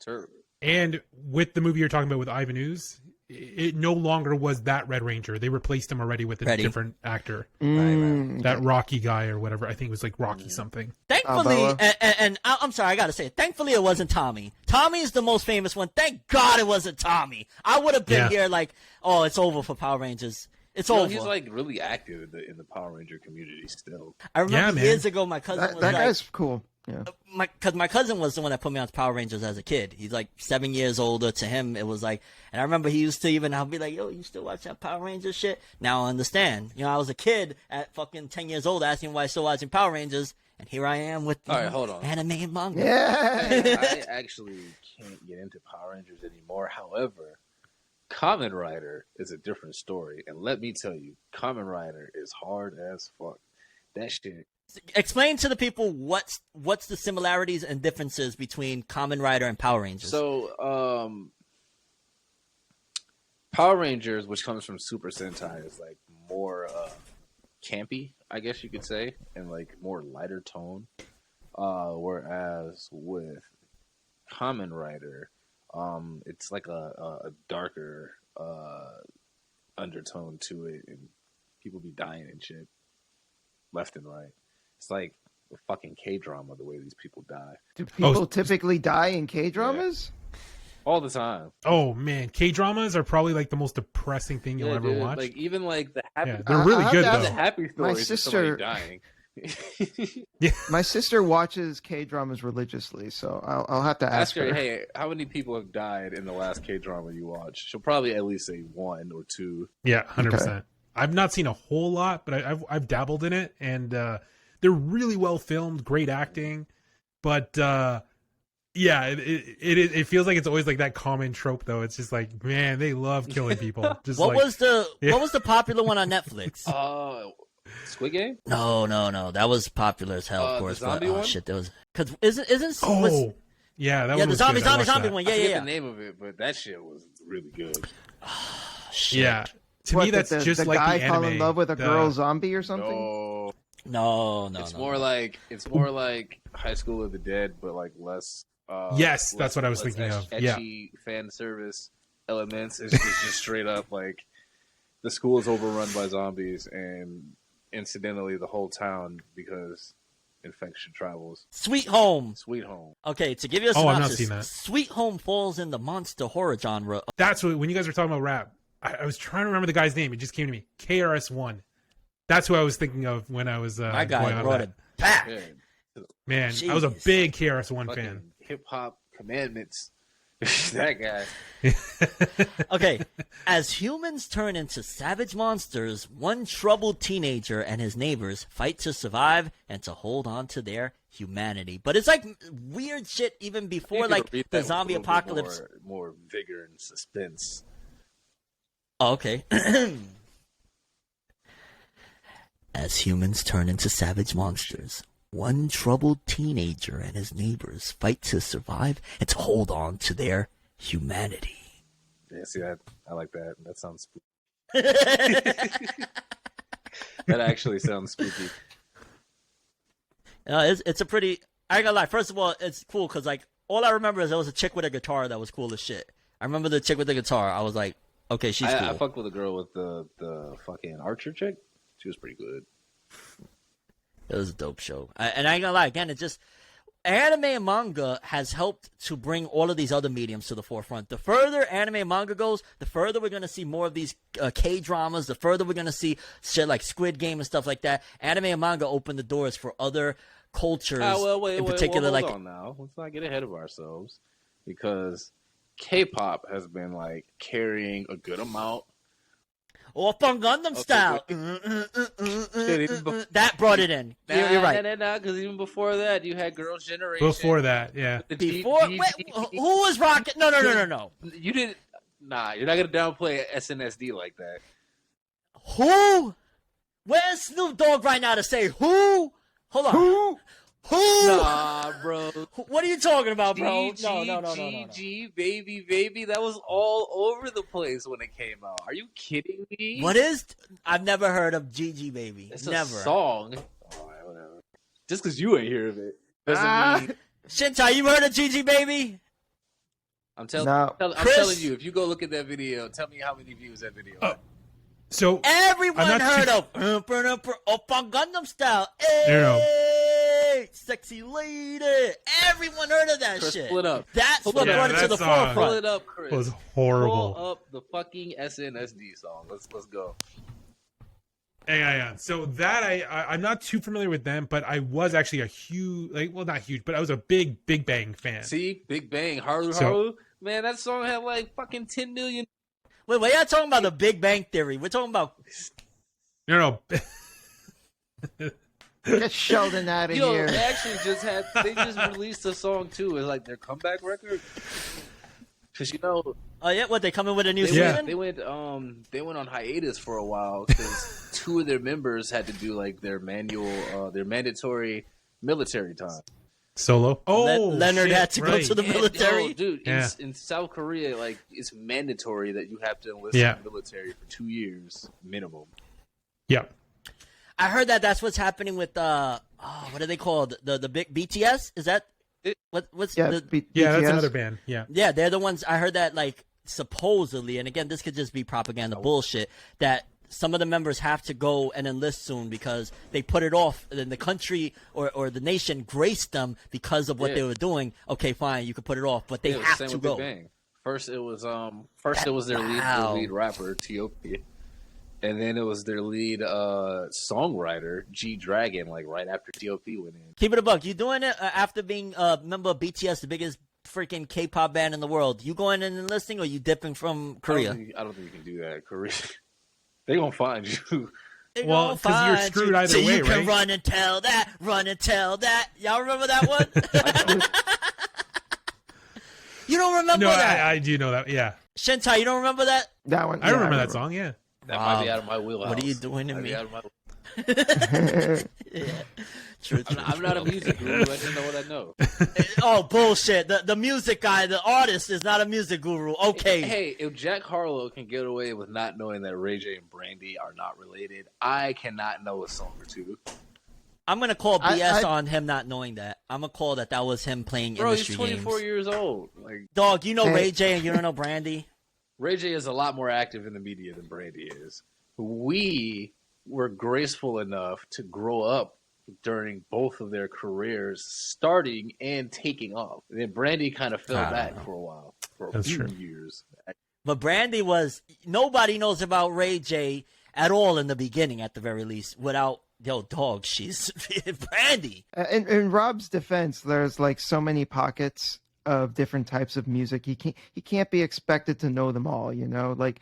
Turbo. And with the movie you're talking about with Ivan Ooze, it no longer was that Red Ranger. They replaced him already with a different actor. Right. That Rocky guy or whatever. I think it was like Rocky something. Thankfully, and I'm sorry, I gotta say it. Thankfully, it wasn't Tommy. Tommy's the most famous one. Thank God it wasn't Tommy. I would have been here like, oh, it's over for Power Rangers. It's over. He's like really active in the Power Ranger community still. I remember years ago, my cousin was that like, guy's cool. Yeah. Because my cousin was the one that put me on Power Rangers as a kid. He's like 7 years older. To him, it was like, and I remember he used to even, I'll be like, yo, you still watch that Power Rangers shit? Now I understand. You know, I was a kid at fucking 10 years old asking why I still watching Power Rangers, and here I am with hold on. anime and manga. Yeah. I actually can't get into Power Rangers anymore. However, Kamen Rider is a different story, and let me tell you, Kamen Rider is hard as fuck. That shit. Explain to the people what's the similarities and differences between Kamen Rider and Power Rangers. So, Power Rangers, which comes from Super Sentai, is like more campy, I guess you could say, and like more lighter tone. Whereas with Kamen Rider, it's like a darker undertone to it, and people be dying and shit left and right. It's like a fucking K-drama, the way these people die. Do people typically die in K-dramas? Yeah. All the time. Oh, man. K-dramas are probably like the most depressing thing you'll ever watch. Like, even like the happy... Yeah, they're really good, though. The happy stories My of sister... somebody dying. My sister watches K-dramas religiously, so I'll have to ask her. Hey, how many people have died in the last K-drama you watched? She'll probably at least say 1 or 2. Yeah, 100%. Okay. I've not seen a whole lot, but I've dabbled in it, and they're really well filmed, great acting, but yeah, it feels like it's always like that common trope, though. It's just like, man, they love killing people. Just what was the popular one on Netflix? Squid Game? No, that was popular as hell, of course. The zombie one? Shit, there was because isn't yeah, that yeah, one was the good. I watched zombie that. one. I forget Yeah. the name of it, but that shit was really good. Shit. Yeah, to me that's just the like guy the anime. fall in love with a girl zombie or something. No, No. it's more like High School of the Dead, but like less. Yes, that's what I was thinking of. Yeah, etchy fan service elements. It's just straight up like the school is overrun by zombies, and incidentally, the whole town, because infection travels. Sweet Home. Okay, to give you a synopsis, I've not seen that. Sweet Home falls in the monster horror genre. that's what when you guys were talking about rap, I was trying to remember the guy's name. It just came to me. KRS-One. That's who I was thinking of when I was My going guy on brought that. it back. Yeah. Man, Jeez. I was a big KRS-One fan. Hip hop commandments. That guy. Okay, as humans turn into savage monsters, one troubled teenager and his neighbors fight to survive and to hold on to their humanity. But it's like weird shit even before like the zombie apocalypse. More vigor and suspense. Oh, okay. As humans turn into savage monsters, one troubled teenager and his neighbors fight to survive and to hold on to their humanity. Yeah, see that? I like that. That sounds spooky. That actually sounds spooky. It's a pretty. I ain't gonna lie. First of all, it's cool because like all I remember is there was a chick with a guitar that was cool as shit. I remember the chick with the guitar. I was like, okay, she's cool. I fucked with a girl with the fucking Archer chick. She was pretty good. It was a dope show. And I ain't gonna lie. Again, it's just anime and manga has helped to bring all of these other mediums to the forefront. The further anime and manga goes, the further we're going to see more of these K-dramas, the further we're going to see shit like Squid Game and stuff like that. Anime and manga open the doors for other cultures, in particular. Hold on now. Let's not get ahead of ourselves, because K-pop has been like carrying a good amount. Off on Gundam style. That brought it in. You're right. Because even before that, you had Girls' Generation. Before that, yeah. Who was rocking? No. You didn't. Nah, you're not gonna downplay SNSD like that. Who? Where's Snoop Dogg right now to say who? Hold on. Who? Nah, bro. What are you talking about, bro? No. Baby, that was all over the place when it came out. Are you kidding me? What is? I've never heard of GG Baby. It's never. a song. Alright, whatever. Just because you ain't hear of it doesn't mean. Shintai, you heard of GG Baby? I'm telling you, if you go look at that video, tell me how many views that video had. So everyone heard of Up on Gundam Style. Hey, sexy lady. Everyone heard of that Chris, shit. Pull it up. That's what brought it to the forefront. Pull it up, Chris. It was horrible. Pull up the fucking SNSD song. Let's go. Hang on. So that I'm not too familiar with them, but I was actually a huge, not huge, but I was a big Bang fan. See, Big Bang, Haru. Man, that song had like fucking 10 million. Wait, we're not talking about the Big Bang Theory. We're talking about. No. Get Sheldon out of here. They actually they just released a song too. It's like their comeback record. Because oh yeah, what, they come in with a new season? They went on hiatus for a while because two of their members had to do like their mandatory military time. Solo. Leonard had to go to the military. Dude, in South Korea, like it's mandatory that you have to enlist in the military for 2 years minimum. Yeah. I heard that that's what's happening with what are they called? The big BTS? Is that what's BTS? That's another band. Yeah. Yeah, they're the ones. I heard that like supposedly, and again, this could just be propaganda bullshit, that some of the members have to go and enlist soon because they put it off. And then the country or the nation graced them because of what they were doing. Okay, fine, you can put it off, but they have to go. First, it was their lead rapper T.O.P. And then it was their lead songwriter, G Dragon, like right after T.O.P. went in. Keep it a buck. You doing it after being a member of BTS, the biggest freaking K-pop band in the world? You going in and enlisting, or you dipping from Korea? I don't think you can do that. Korea, they gonna find you. Well, because you're screwed either way, right? So you can run and tell that. Y'all remember that one? You don't remember that? No, I do know that. Yeah. Shintai, you don't remember that? That one. I remember that song. Yeah. That might be out of my wheelhouse. What are you doing to me? True. I'm not a music guru. I just know what I know. Oh, bullshit. The music guy, the artist, is not a music guru. Okay. Hey, if Jack Harlow can get away with not knowing that Ray J and Brandy are not related, I cannot know a song or two. I'm going to call BS on him not knowing that. I'm going to call that was him playing industry games. Bro, he's 24 years old. Like, dog, you know Ray J and you don't know Brandy? Ray J is a lot more active in the media than Brandy is. We were graceful enough to grow up during both of their careers starting and taking off. And then Brandy kind of fell back for a while, for a few years. But Brandy was, nobody knows about Ray J at all in the beginning, at the very least, without, dog, she's Brandy. In Rob's defense, there's like so many pockets of different types of music. He can't be expected to know them all, Like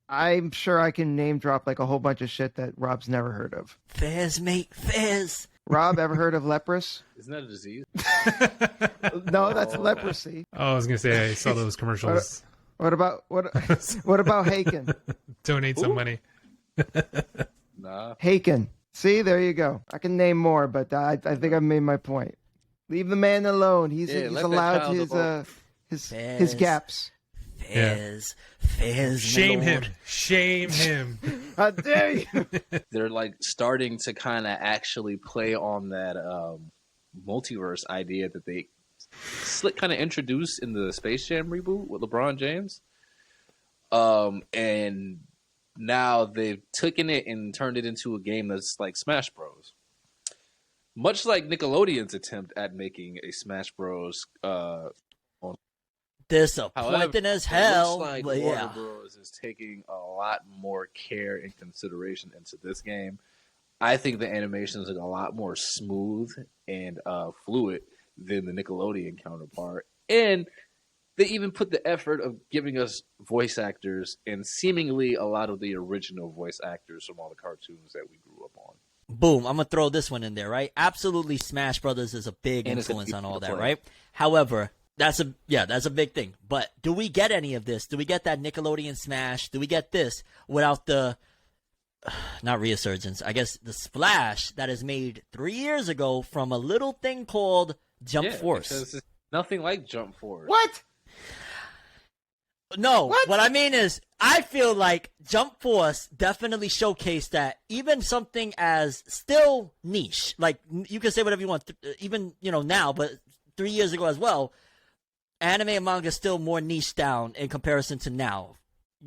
I'm sure I can name drop like a whole bunch of shit that Rob's never heard of. Fez, mate, Fez. Rob, ever heard of leprous? Isn't that a disease? No, that's leprosy. Oh, I was gonna say I saw those commercials. What about Haken? Donate some money. Nah. Haken. See, there you go. I can name more, but I think I've made my point. Leave the man alone. He's allowed his gaps. Fairs, my Shame lord. him. Shame him. How dare you? They're like starting to kind of actually play on that multiverse idea that they kind of introduced in the Space Jam reboot with LeBron James. And now they've taken it and turned it into a game that's like Smash Bros. Much like Nickelodeon's attempt at making a Smash Bros. Disappointing as hell. It looks like but Warner yeah. Bros. Is taking a lot more care and consideration into this game. I think the animations are a lot more smooth and fluid than the Nickelodeon counterpart. And they even put the effort of giving us voice actors and seemingly a lot of the original voice actors from all the cartoons that we grew up on. Boom, I'm going to throw this one in there, right? Absolutely, Smash Brothers is a big And it's influence a on all that, play. right? However, that's a big thing. But do we get any of this? Do we get that Nickelodeon Smash? Do we get this without the, not resurgence, I guess the splash that is made 3 years ago from a little thing called Jump Force? Because it's nothing like Jump Force. What? No, What? what I mean is, I feel like Jump Force definitely showcased that even something as still niche, like you can say whatever you want, even now, but 3 years ago as well, anime and manga is still more niche down in comparison to now.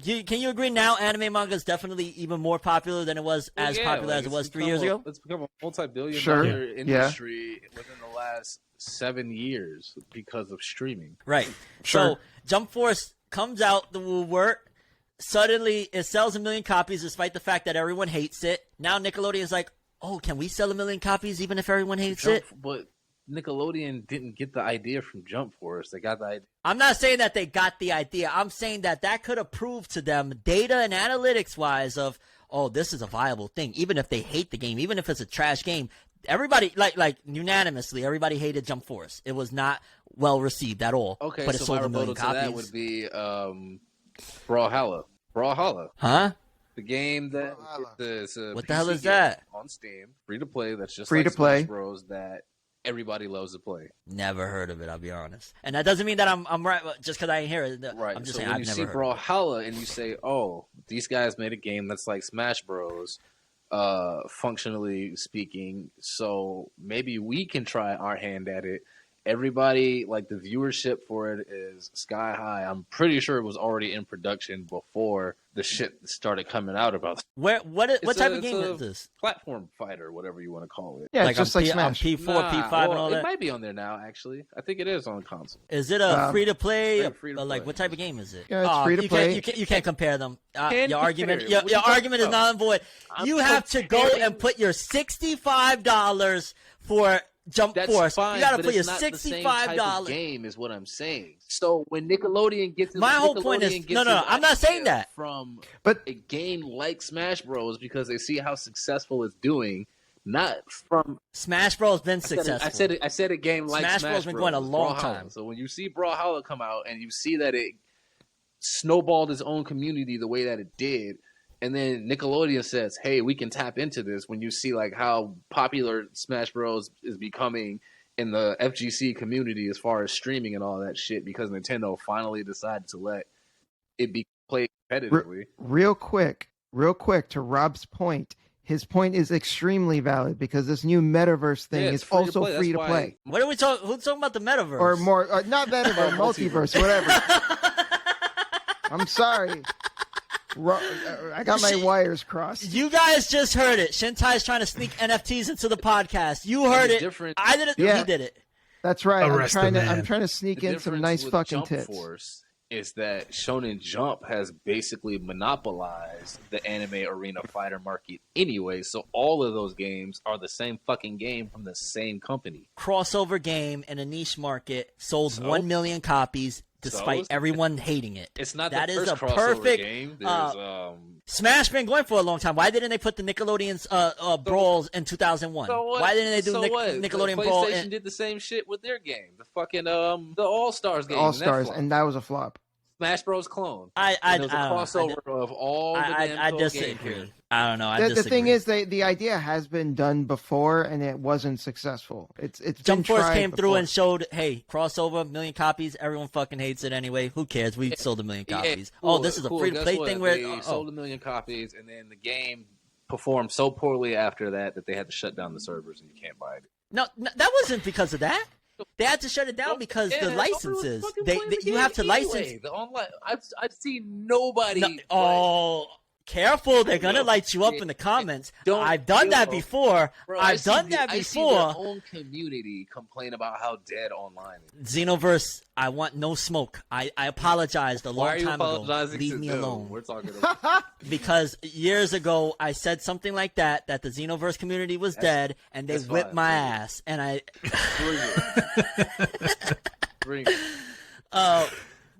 Can you agree now? Anime manga is definitely even more popular than it was popular as it was 3 years ago. It's become a multi-billion Sure. dollar Yeah. industry within the last 7 years because of streaming. Right. Sure. So Jump Force comes out, the work. Suddenly, it sells 1 million copies despite the fact that everyone hates it. Now Nickelodeon's like, oh, can we sell 1 million copies even if everyone hates it? But Nickelodeon didn't get the idea from Jump Force. They got the idea. I'm not saying that they got the idea. I'm saying that could have proved to them, data and analytics-wise, of, oh, this is a viable thing. Even if they hate the game, even if it's a trash game, everybody, like unanimously, everybody hated Jump Force. It was not well received at all. Okay, but it so sold my 1 million rebuttal to copies. that would be Brawlhalla. Brawlhalla. Huh? The game that Brawlhalla. is a What the hell PC is game that? on Steam, free to play. That's just Free like to play. Smash Bros. That everybody loves to play. Never heard of it, I'll be honest. And that doesn't mean that I'm right just because I ain't hear it. Right. I'm just so saying when I've you never see heard of it. Brawlhalla and you say, "Oh, these guys made a game that's like Smash Bros." Functionally speaking, so maybe we can try our hand at it. Everybody, like the viewership for it is sky high. I'm pretty sure it was already in production before the shit started coming out about What type of it's game a is this? platform fighter, whatever you want to call it. Yeah, Like it's just like Smash. on P4, P5, well, and all it that. might be on there now. Actually, I think it is on console. Is it a free to play? free to Like play. what type of game is it? Yeah, it's free to play. You can't compare them. Can't Your argument, compare. What your are you talking argument is about? not in void. You have to go comparing- and put your $65 for Jump That's Force. fine, You got to but put your it's not the same $65. type of game is what I'm saying. So when Nickelodeon gets My whole point is- Nickelodeon no, gets no, an I'm not saying idea that. from But a game like Smash Bros. Because they see how successful it's doing, not from Smash Bros. Been successful. I said a game like Smash Smash Bros. Been going a long Brawlhalla. time. So when you see Brawlhalla come out and you see that it snowballed its own community the way that it did, and then Nickelodeon says, "Hey, we can tap into this." When you see like how popular Smash Bros. Is becoming in the FGC community as far as streaming and all that shit, because Nintendo finally decided to let it be played competitively. real quick to Rob's point. His point is extremely valid because this new metaverse thing Yeah, is it's free to also play. free That's to play. What are we talking? Who's talking about the metaverse? Or more, not metaverse, multiverse, whatever. I'm sorry. I got my wires crossed. You guys just heard it. Shintai's trying to sneak NFTs into the podcast. You heard The it. difference- I did it. Yeah. He did it. That's right. Arrest the I'm man. trying to sneak The in some difference nice with fucking Jump tits. Force is that Shonen Jump has basically monopolized the anime arena fighter market anyway, so all of those games are the same fucking game from the same company. Crossover game in a niche market sold So? 1 million copies despite So? everyone hating it. It's not That the is first a crossover perfect, game. There's Smash been going for a long time. Why didn't they put the Nickelodeon's brawls in 2001? so what? Why didn't they do so what? Nickelodeon the brawl? PlayStation did the same shit with their game. The fucking the All Stars game. All Stars, that and that was a flop. Smash Bros. Clone. I And it was a crossover of all the damn I game disagree. characters. I don't know. I The disagree. thing is, the idea has been done before, and it wasn't successful. It's Jump been Force tried came through before. and showed, hey, crossover, 1,000,000 copies. Everyone fucking hates it anyway. Who cares? We sold 1,000,000 copies. Cool, This is a cool. free to play Guess what? thing where They sold 1,000,000 copies, and then the game performed so poorly after that they had to shut down the servers, and you can't buy it. No, that wasn't because of that. They had to shut it down because the licenses. You have to license. The online. I've seen nobody. Careful! They're gonna light you up in the comments. I've done that before. Bro, I've done that I see before. their own community complain about how dead online is. Xenoverse, I want no smoke. I apologized a Why long are you time ago. apologizing Leave to me them? alone. We're talking about Because years ago I said something like that the Xenoverse community was dead, and they whipped fine. my ass, and I. Bring it.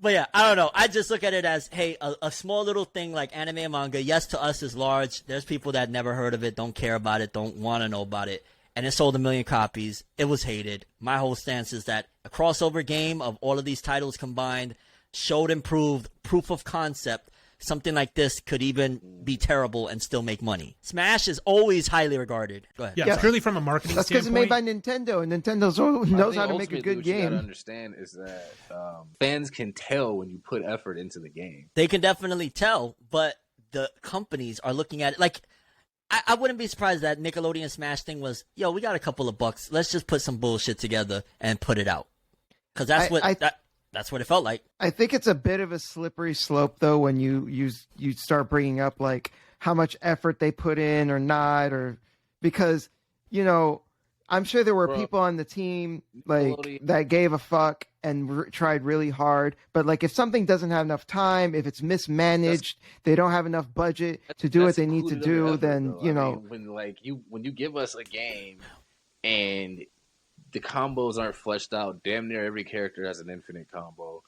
But yeah, I don't know. I just look at it as, hey, a small little thing like anime and manga, yes, to us is large. There's people that never heard of it, don't care about it, don't want to know about it. And it sold 1,000,000 copies. It was hated. My whole stance is that a crossover game of all of these titles combined showed improved proof of concept. Something like this could even be terrible and still make money. Smash is always highly regarded. Go ahead. Yeah, Yeah. it's purely from a marketing That's because it's standpoint. made by Nintendo, and Nintendo knows how to make a good What you game. gotta understand is that fans can tell when you put effort into the game. They can definitely tell, but the companies are looking at it like I wouldn't be surprised that Nickelodeon Smash thing was, yo, we got a couple of bucks. Let's just put some bullshit together and put it out. Because that's that's what it felt like. I think it's a bit of a slippery slope, though, when you start bringing up like how much effort they put in or not, or because I'm sure there were people on the team like that gave a fuck and tried really hard, but like if something doesn't have enough time, if it's mismanaged, they don't have enough budget to do what they need to do, then when you give us a game and the combos aren't fleshed out. Damn near every character has an infinite combo.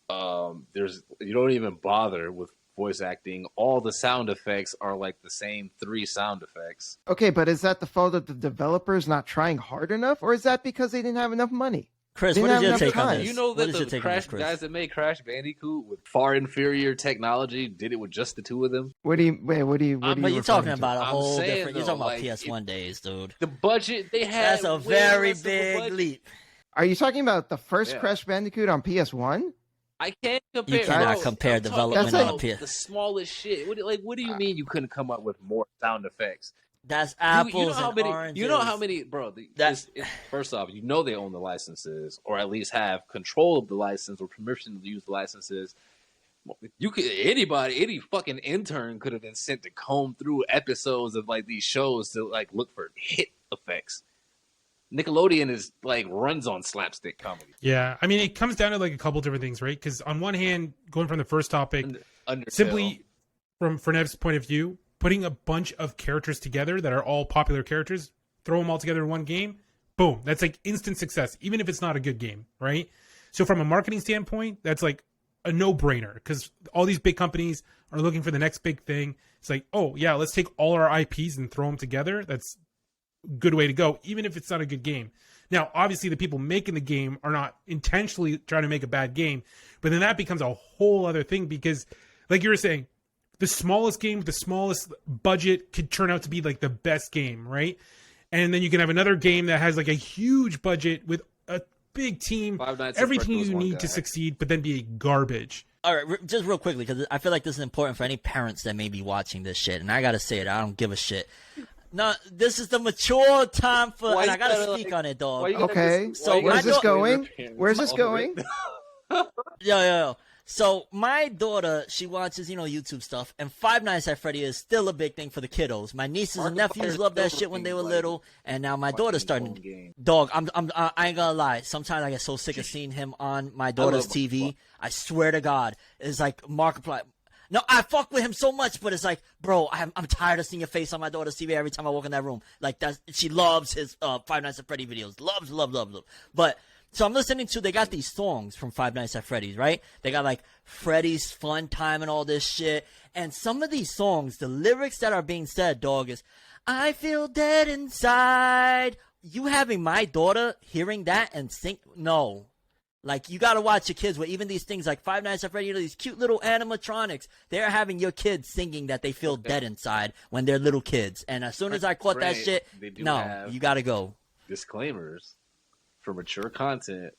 You don't even bother with voice acting. All the sound effects are like the same 3 sound effects. Okay, but is that the fault of the developers not trying hard enough, or is that because they didn't have enough money? Chris, They what is didn't your have take enough on time. this? You know What that is your the take on this, Crash Chris? guys that made Crash Bandicoot with far inferior technology did it with just the 2 of them. What do you? But you're referring talking to? about a I'm whole saying, different. You're though, talking about like, PS1 days, dude. The budget they had. That's a way very less of a big budget. leap. Are you talking about the first Yeah. Crash Bandicoot on PS1? I can't compare. You cannot bro. compare I'm talking development about on a PS. the smallest shit. What do you mean you couldn't come up with more sound effects? That's You apples know how and many? oranges. You know how many, bro? First off, you know they own the licenses, or at least have control of the license or permission to use the licenses. You could any fucking intern could have been sent to comb through episodes of like these shows to like look for hit effects. Nickelodeon is like runs on slapstick comedy. Yeah, I mean, it comes down to like a couple different things, right? Because on one hand, going from the first topic, Undertale. simply from Fornev's point of view, putting a bunch of characters together that are all popular characters, throw them all together in one game, boom, that's like instant success, even if it's not a good game, right? So from a marketing standpoint, that's like a no-brainer because all these big companies are looking for the next big thing. It's like, oh yeah, let's take all our IPs and throw them together. That's good way to go, even if it's not a good game. Now, obviously, the people making the game are not intentionally trying to make a bad game, but then that becomes a whole other thing because, like you were saying, the smallest game with the smallest budget could turn out to be like the best game, right? And then you can have another game that has like a huge budget with a big team, Five Nights at everything Freddy's you one need guy. to succeed, but then be garbage. All right, just real quickly, because I feel like this is important for any parents that may be watching this shit, and I gotta say it, I don't give a shit. No, this is the mature time for, Why and you I gotta gotta, speak like- on it, dog. Why you gotta Okay, just- so why you where's gotta this just going? your parents Where's this all going? over it? Yo. So my daughter, she watches, YouTube stuff, and Five Nights at Freddy is still a big thing for the kiddos. My nieces and nephews loved that shit when they were little, and now my daughter's starting. game. Dog, I ain't gonna lie. Sometimes I get so sick of seeing him on my daughter's love TV. Markiplier. I swear to God, it's like Markiplier. No, I fuck with him so much, but it's like, bro, I'm tired of seeing your face on my daughter's TV every time I walk in that room. Like she loves his Five Nights at Freddy videos. Love. But so I'm listening to, they got these songs from Five Nights at Freddy's, right? They got like Freddy's Fun Time and all this shit. And some of these songs, the lyrics that are being said, dog, is, I feel dead inside. You having my daughter hearing that and think, no. Like, you gotta watch your kids with even these things like Five Nights at Freddy's, these cute little animatronics. They're having your kids singing that they feel dead inside when they're little kids. And as soon as I caught that shit, no, you gotta go. Disclaimers for mature content.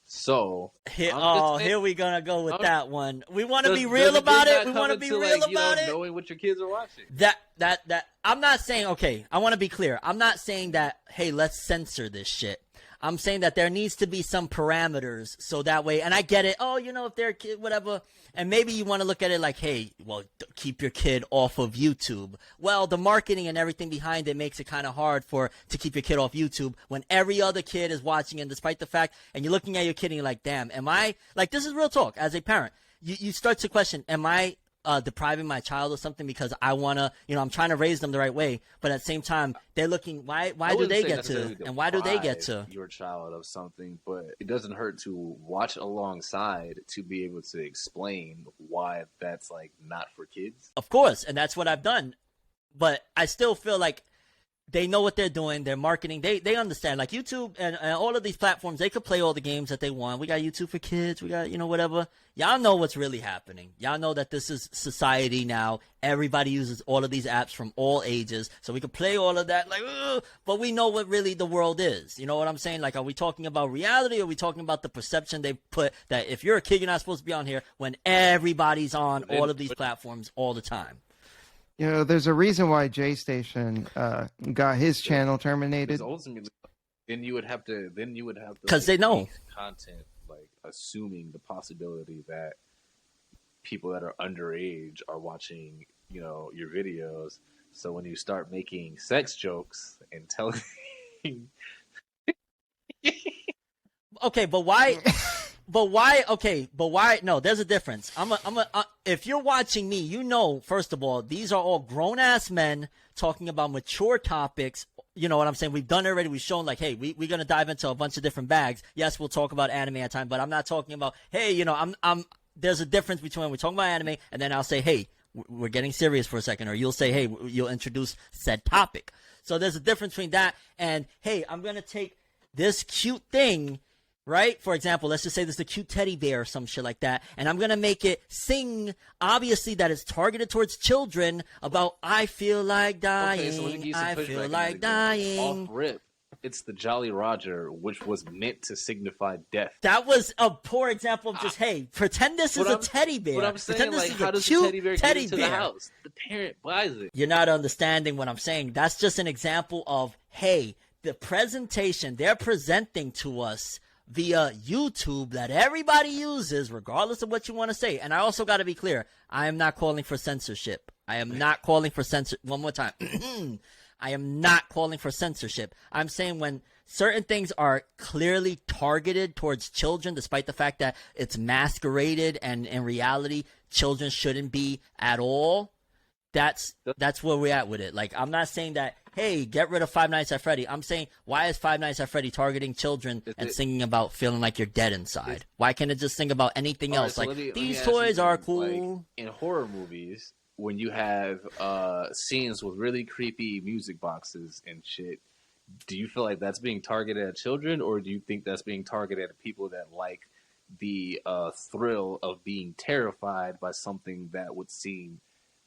So here we gonna go with that one. We want to be real about it. We want to be real about it. Knowing what your kids are watching. That I'm not saying. Okay, I want to be clear. I'm not saying that. Hey, let's censor this shit. I'm saying that there needs to be some parameters so that way, and I get it. Oh, if they're a kid, whatever. And maybe you want to look at it like, hey, well, keep your kid off of YouTube. Well, the marketing and everything behind it makes it kind of hard to keep your kid off YouTube when every other kid is watching, and despite the fact, and you're looking at your kid and you're like, damn, am I, like, this is real talk as a parent. You start to question, am I depriving my child of something because I want to, I'm trying to raise them the right way, but at the same time, they're looking, why do they get to, and why do they get to? Your child of something, but it doesn't hurt to watch alongside to be able to explain why that's, like, not for kids. Of course, and that's what I've done, but I still feel like they know what they're doing. They're marketing. They understand. Like YouTube and all of these platforms, they could play all the games that they want. We got YouTube for kids. We got, whatever. Y'all know what's really happening. Y'all know that this is society now. Everybody uses all of these apps from all ages. So we could play all of that. Like, but we know what really the world is. You know what I'm saying? Like, are we talking about reality? Or are we talking about the perception they put that if you're a kid, you're not supposed to be on here when everybody's on all of these platforms all the time? There's a reason why J Station got his channel terminated. Ultimately, then you would have to because they know content, like assuming the possibility that people that are underage are watching, your videos. So when you start making sex jokes and telling, okay, but why? But why? Okay, but why? No, there's a difference. If you're watching me, first of all, these are all grown ass men talking about mature topics. You know what I'm saying? We've done it already. We've shown like, hey, we're going to dive into a bunch of different bags. Yes, we'll talk about anime at time, but I'm not talking about, hey, there's a difference between when we're talking about anime and then I'll say, hey, we're getting serious for a second, or you'll say, hey, you'll introduce said topic. So there's a difference between that and, hey, I'm going to take this cute thing, right? For example, let's just say this is a cute teddy bear or some shit like that, and I'm going to make it sing, obviously, that it's targeted towards children about, I feel like dying, okay, so let me give you some I pushback feel like dying. Off rip, it's the Jolly Roger, which was meant to signify death. That was a poor example of just, hey, pretend this is a teddy bear. But I'm saying, pretend like, this is how a does the cute teddy bear get into the house? The parent buys it. You're not understanding what I'm saying. That's just an example of, hey, the presentation they're presenting to us via YouTube that everybody uses, regardless of what you want to say. And I also got to be clear, I am not calling for censorship. I am not calling for one more time. I am not calling for censorship. I'm saying when certain things are clearly targeted towards children, despite the fact that it's masqueraded and in reality, children shouldn't be at all. That's where we're at with it. Like, I'm not saying that, hey, get rid of Five Nights at Freddy. I'm saying, why is Five Nights at Freddy targeting children and singing about feeling like you're dead inside? Why can't it just sing about anything else? So like, let me these ask toys you, are cool. Like, in horror movies, when you have scenes with really creepy music boxes and shit, do you feel like that's being targeted at children, or do you think that's being targeted at people that like the thrill of being terrified by something that would seem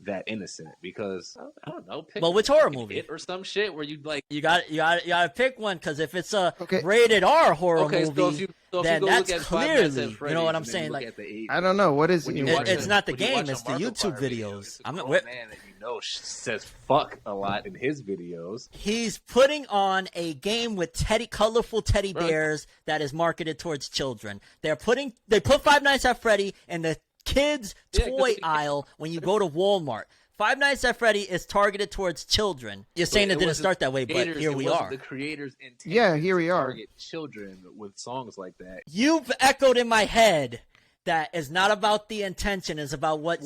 that innocent? Because I don't know. Well, which horror movie or some shit where you like you got to pick one, because if it's a rated R horror movie, then that's clearly, you know what I'm saying. Like, I don't know what is it. It's not the game; it's the YouTube videos. I'm not man that says fuck a lot in his videos. He's putting on a game with colorful teddy bears that is marketed towards children. They put Five Nights at Freddy in the kids toy aisle when you go to Walmart. Five Nights at Freddy is targeted towards children. You're saying it didn't start that way, but here we are. The creators intent. Yeah, here we are. Target children with songs like that. You've echoed in my head that is not about the intention; is about what's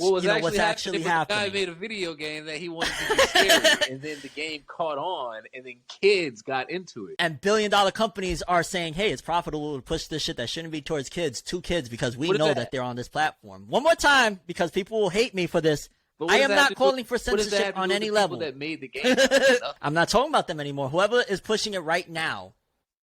actually happening. The guy made a video game that he wanted to be scary, and then the game caught on, and then kids got into it. And billion-dollar companies are saying, "Hey, it's profitable to push this shit that shouldn't be towards kids to kids because we know that they're on this platform." One more time, because people will hate me for this. I am not calling for censorship on any level. That made the game. I'm not talking about them anymore. Whoever is pushing it right now,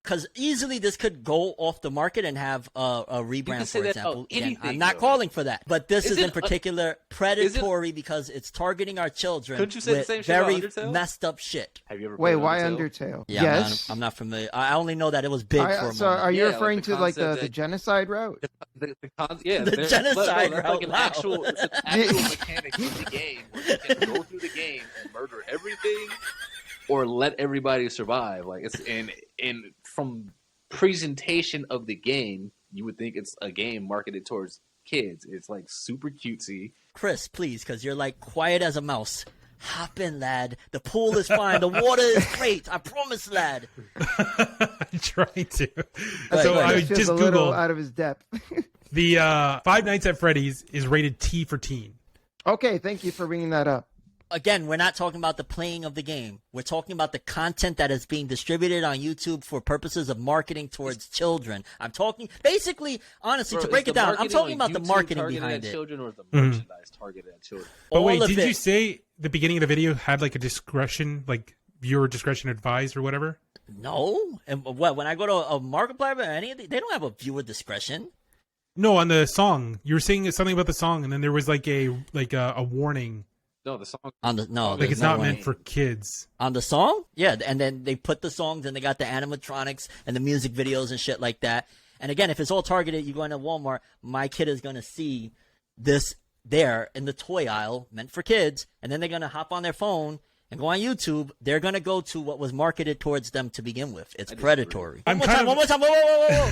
Because easily this could go off the market and have a rebrand, say for that example. about Again, anything, I'm not though. calling for that. But this is it in particular predatory because it's targeting our children Couldn't you say the with same shit about very Undertale? messed up shit. Have you ever Wait, played why Undertale? Undertale? Yeah, Yes. I'm not familiar. I only know that it was big for a moment. So are you Yeah, like referring the to like the concept that- genocide route? The genocide that's route, like an wow. actual, it's an actual mechanic in the game where you can go through the game and murder everything, or let everybody survive. Like it's in from presentation of the game, you would think it's a game marketed towards kids. It's like super cutesy. Chris, please, because you're like quiet as a mouse. Hop in, lad. The pool is fine. The water is great. I promise, lad. I'm trying to. Right, So right. I He's just just a little googled out of his depth. the Five Nights at Freddy's is rated T for teen. Okay, thank you for bringing that up. Again, we're not talking about the playing of the game. We're talking about the content that is being distributed on YouTube for purposes of marketing towards children. I'm talking, basically, honestly, Bro, to break is it the down, I'm marketing talking on about the YouTube marketing targeted behind at it. children, or is the merchandise targeted at children? But All wait, of did it. you say the beginning of the video had like a discretion, like viewer discretion advised or whatever? No, and what? When I go to a Markiplier or any of they don't have a viewer discretion. No, on the song. You were saying something about the song, and then there was like a warning. No, the song. On the no, Like there's it's no not way. meant for kids. On the song, yeah, and then they put the songs and they got the animatronics and the music videos and shit like that. And again, if it's all targeted, you go into Walmart, my kid is gonna see this there in the toy aisle meant for kids, and then they're gonna hop on their phone and go on YouTube. They're gonna go to what was marketed towards them to begin with. It's predatory. I'm One kind more of- time. Whoa.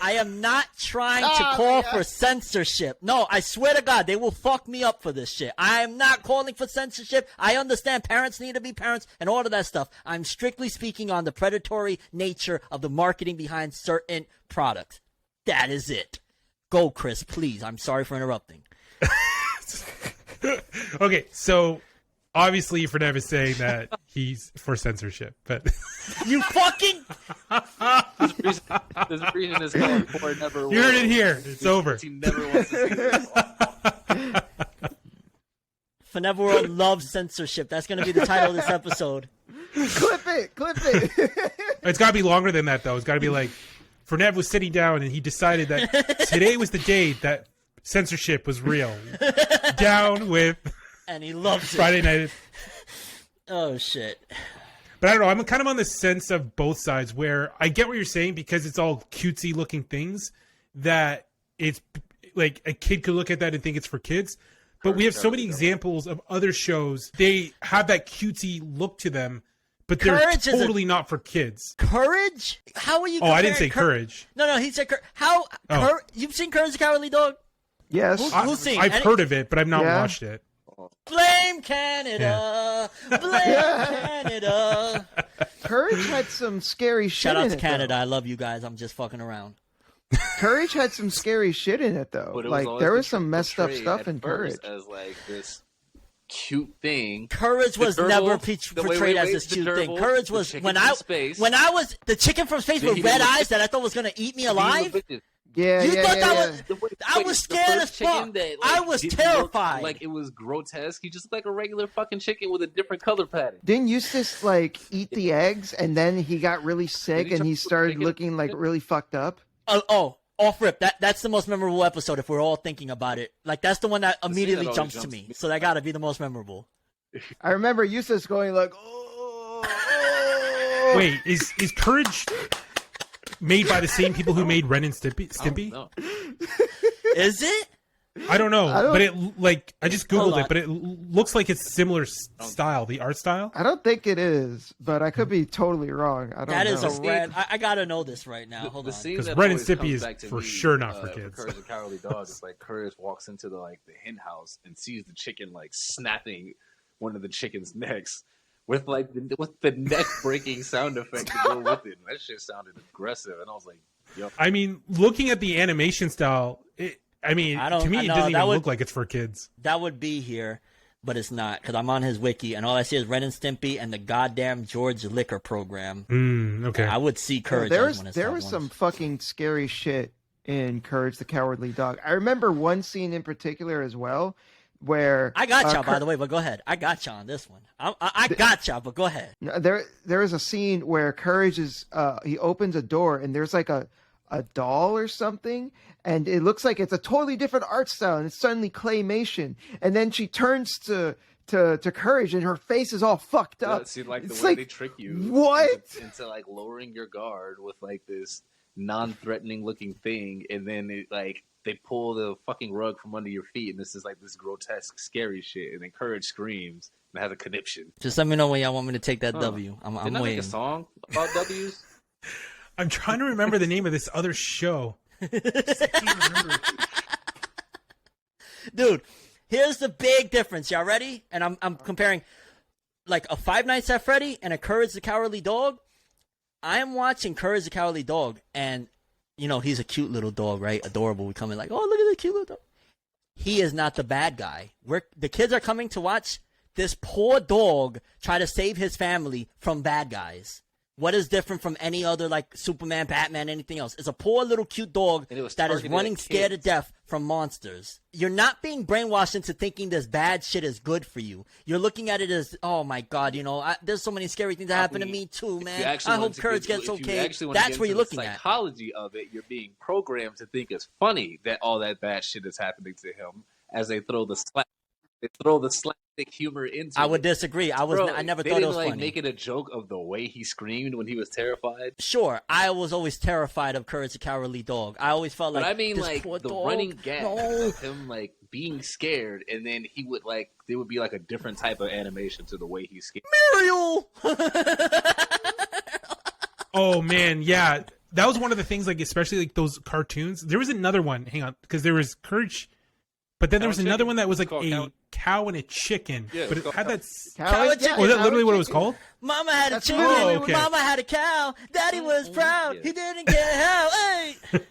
I am not trying to call for censorship. No, I swear to God, they will fuck me up for this shit. I am not calling for censorship. I understand parents need to be parents and all of that stuff. I'm strictly speaking on the predatory nature of the marketing behind certain products. That is it. Go, Chris, please. I'm sorry for interrupting. Okay, so obviously Fornev is saying that he's for censorship, but You fucking... There's a reason it's called Poor Never. you heard it here. It's over. He never wants to see this. Fornev World loves censorship. That's going to be the title of this episode. Clip it. It's got to be longer than that, though. It's got to be like Fornev was sitting down and he decided that today was the day that censorship was real. Down with And he loves it. Friday night. Oh, shit. But I don't know. I'm kind of on the sense of both sides where I get what you're saying because it's all cutesy looking things that it's like a kid could look at that and think it's for kids. But we have so many examples of other shows. They have that cutesy look to them, but they're Courage is a- totally not for kids. Courage? How are you Oh, I didn't comparing say courage. No, he said how? Oh. You've seen Courage the Cowardly Dog? Yes. Who's seen? I've heard of it, but I've not Yeah. watched it. Blame Canada. Blame Canada. Courage had some scary shit Shout out in to it, Canada. though. I love you guys. I'm just fucking around. Courage had some scary shit in it, though. But it Like always there was some messed up portrayed stuff at in Courage. first as like this cute thing. Courage was The gerbil, never the- portrayed wait, as wait, this the cute thing. gerbil, Courage the was chicken when from I space. was the chicken from space The with eating red the- eyes that I thought was gonna eat me alive. Yeah, You yeah, thought yeah, that yeah. was? I was scared as fuck. I was terrified. Like it was grotesque. He just looked like a regular fucking chicken with a different color pattern. Didn't Eustace like eat the eggs and then he got really sick he and try he to started make it- looking like really fucked up? Off rip. That's the most memorable episode if we're all thinking about it. Like that's the one that immediately always jumps to jumps me. to me. So that gotta be the most memorable. I remember Eustace going like, oh. Wait, is Courage made by the same people who made Ren and Stimpy? No. Is it? I don't know, don't- but it like I just Hold googled on. it, but it looks like it's similar style, the art style. I don't think it is, but I could be totally wrong. I don't That know. is a red. I gotta know this right now. Hold The on. scene 'Cause that Ren and always Stimpy comes is back to for me, sure not for kids. Courage the Cowardly Dog is like Courage walks into the hen house and sees the chicken like snapping one of the chicken's necks with with the neck breaking sound effect to go with it. That shit sounded aggressive, and I was like, "Yo, I mean, looking at the animation style, to me, it doesn't even look like it's for kids. That would be here, but it's not because I'm on his wiki and all I see is Ren and Stimpy and the goddamn George Liquor program. Okay. I would see Courage. There as was one of there the was ones. some fucking scary shit in Courage the Cowardly Dog. I remember one scene in particular as well where I got y'all, by the way, but go ahead. I got y'all on this one. I got y'all, but go ahead. There is a scene where Courage is he opens a door and there's like a doll or something, and it looks like it's a totally different art style, and it's suddenly claymation, and then she turns to Courage and her face is all fucked up. It seemed like it's the way like, they trick you what into like lowering your guard with like this non-threatening looking thing, and then it, like they pull the fucking rug from under your feet, and this is like this grotesque, scary shit, and then Courage screams and has a conniption. Just let me know when y'all want me to take that W. I'm Didn't I waiting. make a song about W's? I'm trying to remember the name of this other show. I can't remember. Dude, here's the big difference. Y'all ready? And I'm comparing like a Five Nights at Freddy and a Courage the Cowardly Dog. I am watching Courage the Cowardly Dog, and you know he's a cute little dog, right? Adorable. We come in like, oh, look at the cute little dog. He is not the bad guy. The kids are coming to watch this poor dog try to save his family from bad guys. What is different from any other, like, Superman, Batman, anything else? It's a poor little cute dog that is running scared to death from monsters. You're not being brainwashed into thinking this bad shit is good for you. You're looking at it as, oh, my God, you know, there's so many scary things that happen to me, too, man. I hope Courage gets okay. That's where you're looking at. The psychology of it, you're being programmed to think it's funny that all that bad shit is happening to him as they throw the slapstick humor into it. I would disagree. I never thought it was funny. Make it a joke of the way he screamed when he was terrified. Sure, I was always terrified of Courage the Cowardly Dog. I always felt like, but I mean, this like poor the dog. running gag of him like being scared, and then he would like there would be like a different type of animation to the way he's scared. Muriel. Oh man, yeah, that was one of the things. Like especially like those cartoons. There was another one. Hang on, because there was Courage. But then there was another one that was like a cow and a chicken. Yeah, but it had that. Cow and chicken. Was that literally what it was called? Mama had a chicken. Oh, okay. Mama had a cow. Daddy was proud. He didn't get hell. Hey.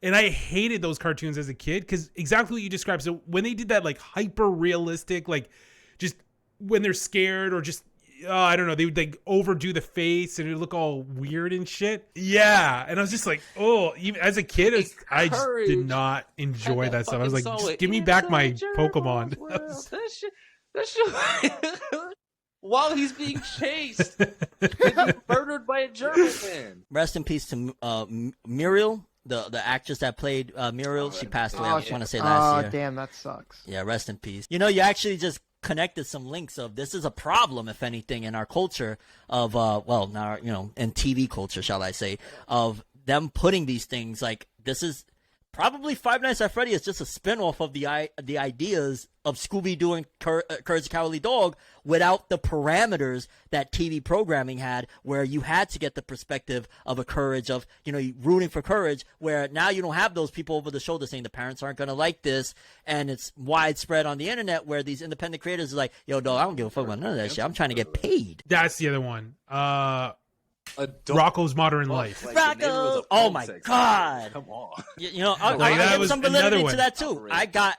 And I hated those cartoons as a kid because exactly what you described. So when they did that like hyper realistic, like just when they're scared or just I don't know, they would like overdo the face and it would look all weird and shit. Yeah, and I was just like, oh, even as a kid, I just did not enjoy that stuff. I was like, just give me back my Pokemon. That shit. While he's being chased, and murdered by a German man. Rest in peace to Muriel, the actress that played Muriel. She passed away. I just want to say last year. Oh, damn, that sucks. Yeah, rest in peace. You know, you actually just connected some links of this is a problem, if anything, in our culture of well, now you know, in TV culture, shall I say, of them putting these things like this is probably Five Nights at Freddy is just a spinoff of the ideas of Scooby-Doo and Courage the Cowardly Dog without the parameters that TV programming had, where you had to get the perspective of a Courage, of, you know, rooting for Courage, where now you don't have those people over the shoulder saying the parents aren't going to like this, and it's widespread on the internet where these independent creators are like, yo, dog, I don't give a fuck about none of that shit. I'm trying to get paid. That's the other one. Rocko's Modern Life. Like, Rocko! Oh my God! Come on. You know, I'll Like, that give was some validity another to that one. too. I got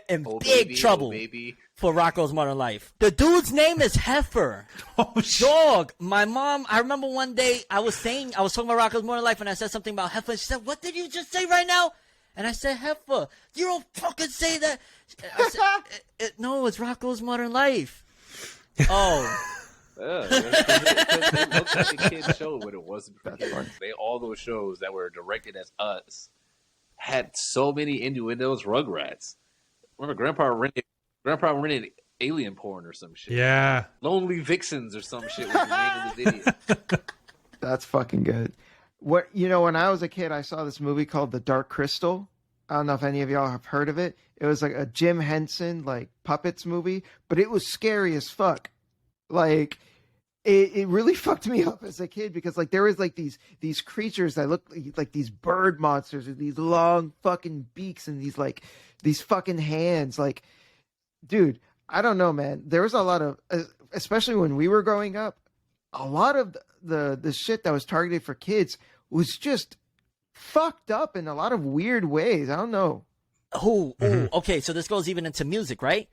in Oh, big baby, trouble oh, baby. for Rocko's Modern Life. The dude's name is Heifer. Oh, shit. Dog. My mom, I remember one day I was talking about Rocko's Modern Life, and I said something about Heifer. She said, "What did you just say right now?" And I said, "Heifer. You don't fucking say that." I said, "No, it's Rocko's Modern Life." Oh. Yeah, it looks like a kid's show, but it wasn't for kids. All those shows that were directed at us had so many innuendos. Rugrats. Remember, Grandpa rented alien porn or some shit. Yeah. Lonely Vixens or some shit was the name of the video. That's fucking good. What, you know, when I was a kid, I saw this movie called The Dark Crystal. I don't know if any of y'all have heard of it. It was like a Jim Henson like puppets movie, but it was scary as fuck. Like it really fucked me up as a kid because like there was like these creatures that look like these bird monsters with these long fucking beaks and these fucking hands. Like, dude, I don't know, man. There was a lot of, especially when we were growing up, a lot of the shit that was targeted for kids was just fucked up in a lot of weird ways. I don't know. Okay. So this goes even into music, right?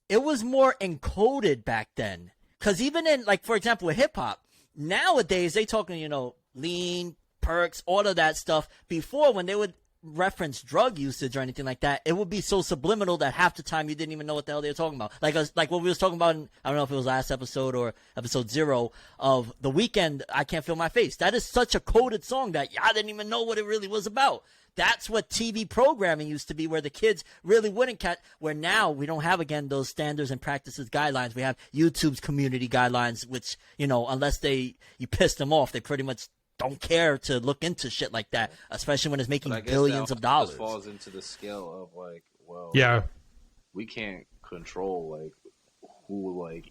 It was more encoded back then. Because even in, like, for example, with hip-hop, nowadays they talking, you know, lean, perks, all of that stuff. Before, when they would reference drug usage or anything like that, it would be so subliminal that half the time you didn't even know what the hell they were talking about. Like what we was talking about in, I don't know if it was last episode or episode 0 of The Weeknd, I Can't Feel My Face. That is such a coded song that I didn't even know what it really was about. That's what TV programming used to be, where the kids really wouldn't catch, where now we don't have, again, those standards and practices guidelines. We have YouTube's community guidelines, which, you know, unless you piss them off, they pretty much don't care to look into shit like that, especially when it's making billions of dollars. This falls into the scale of like, well, Yeah. we can't control like who like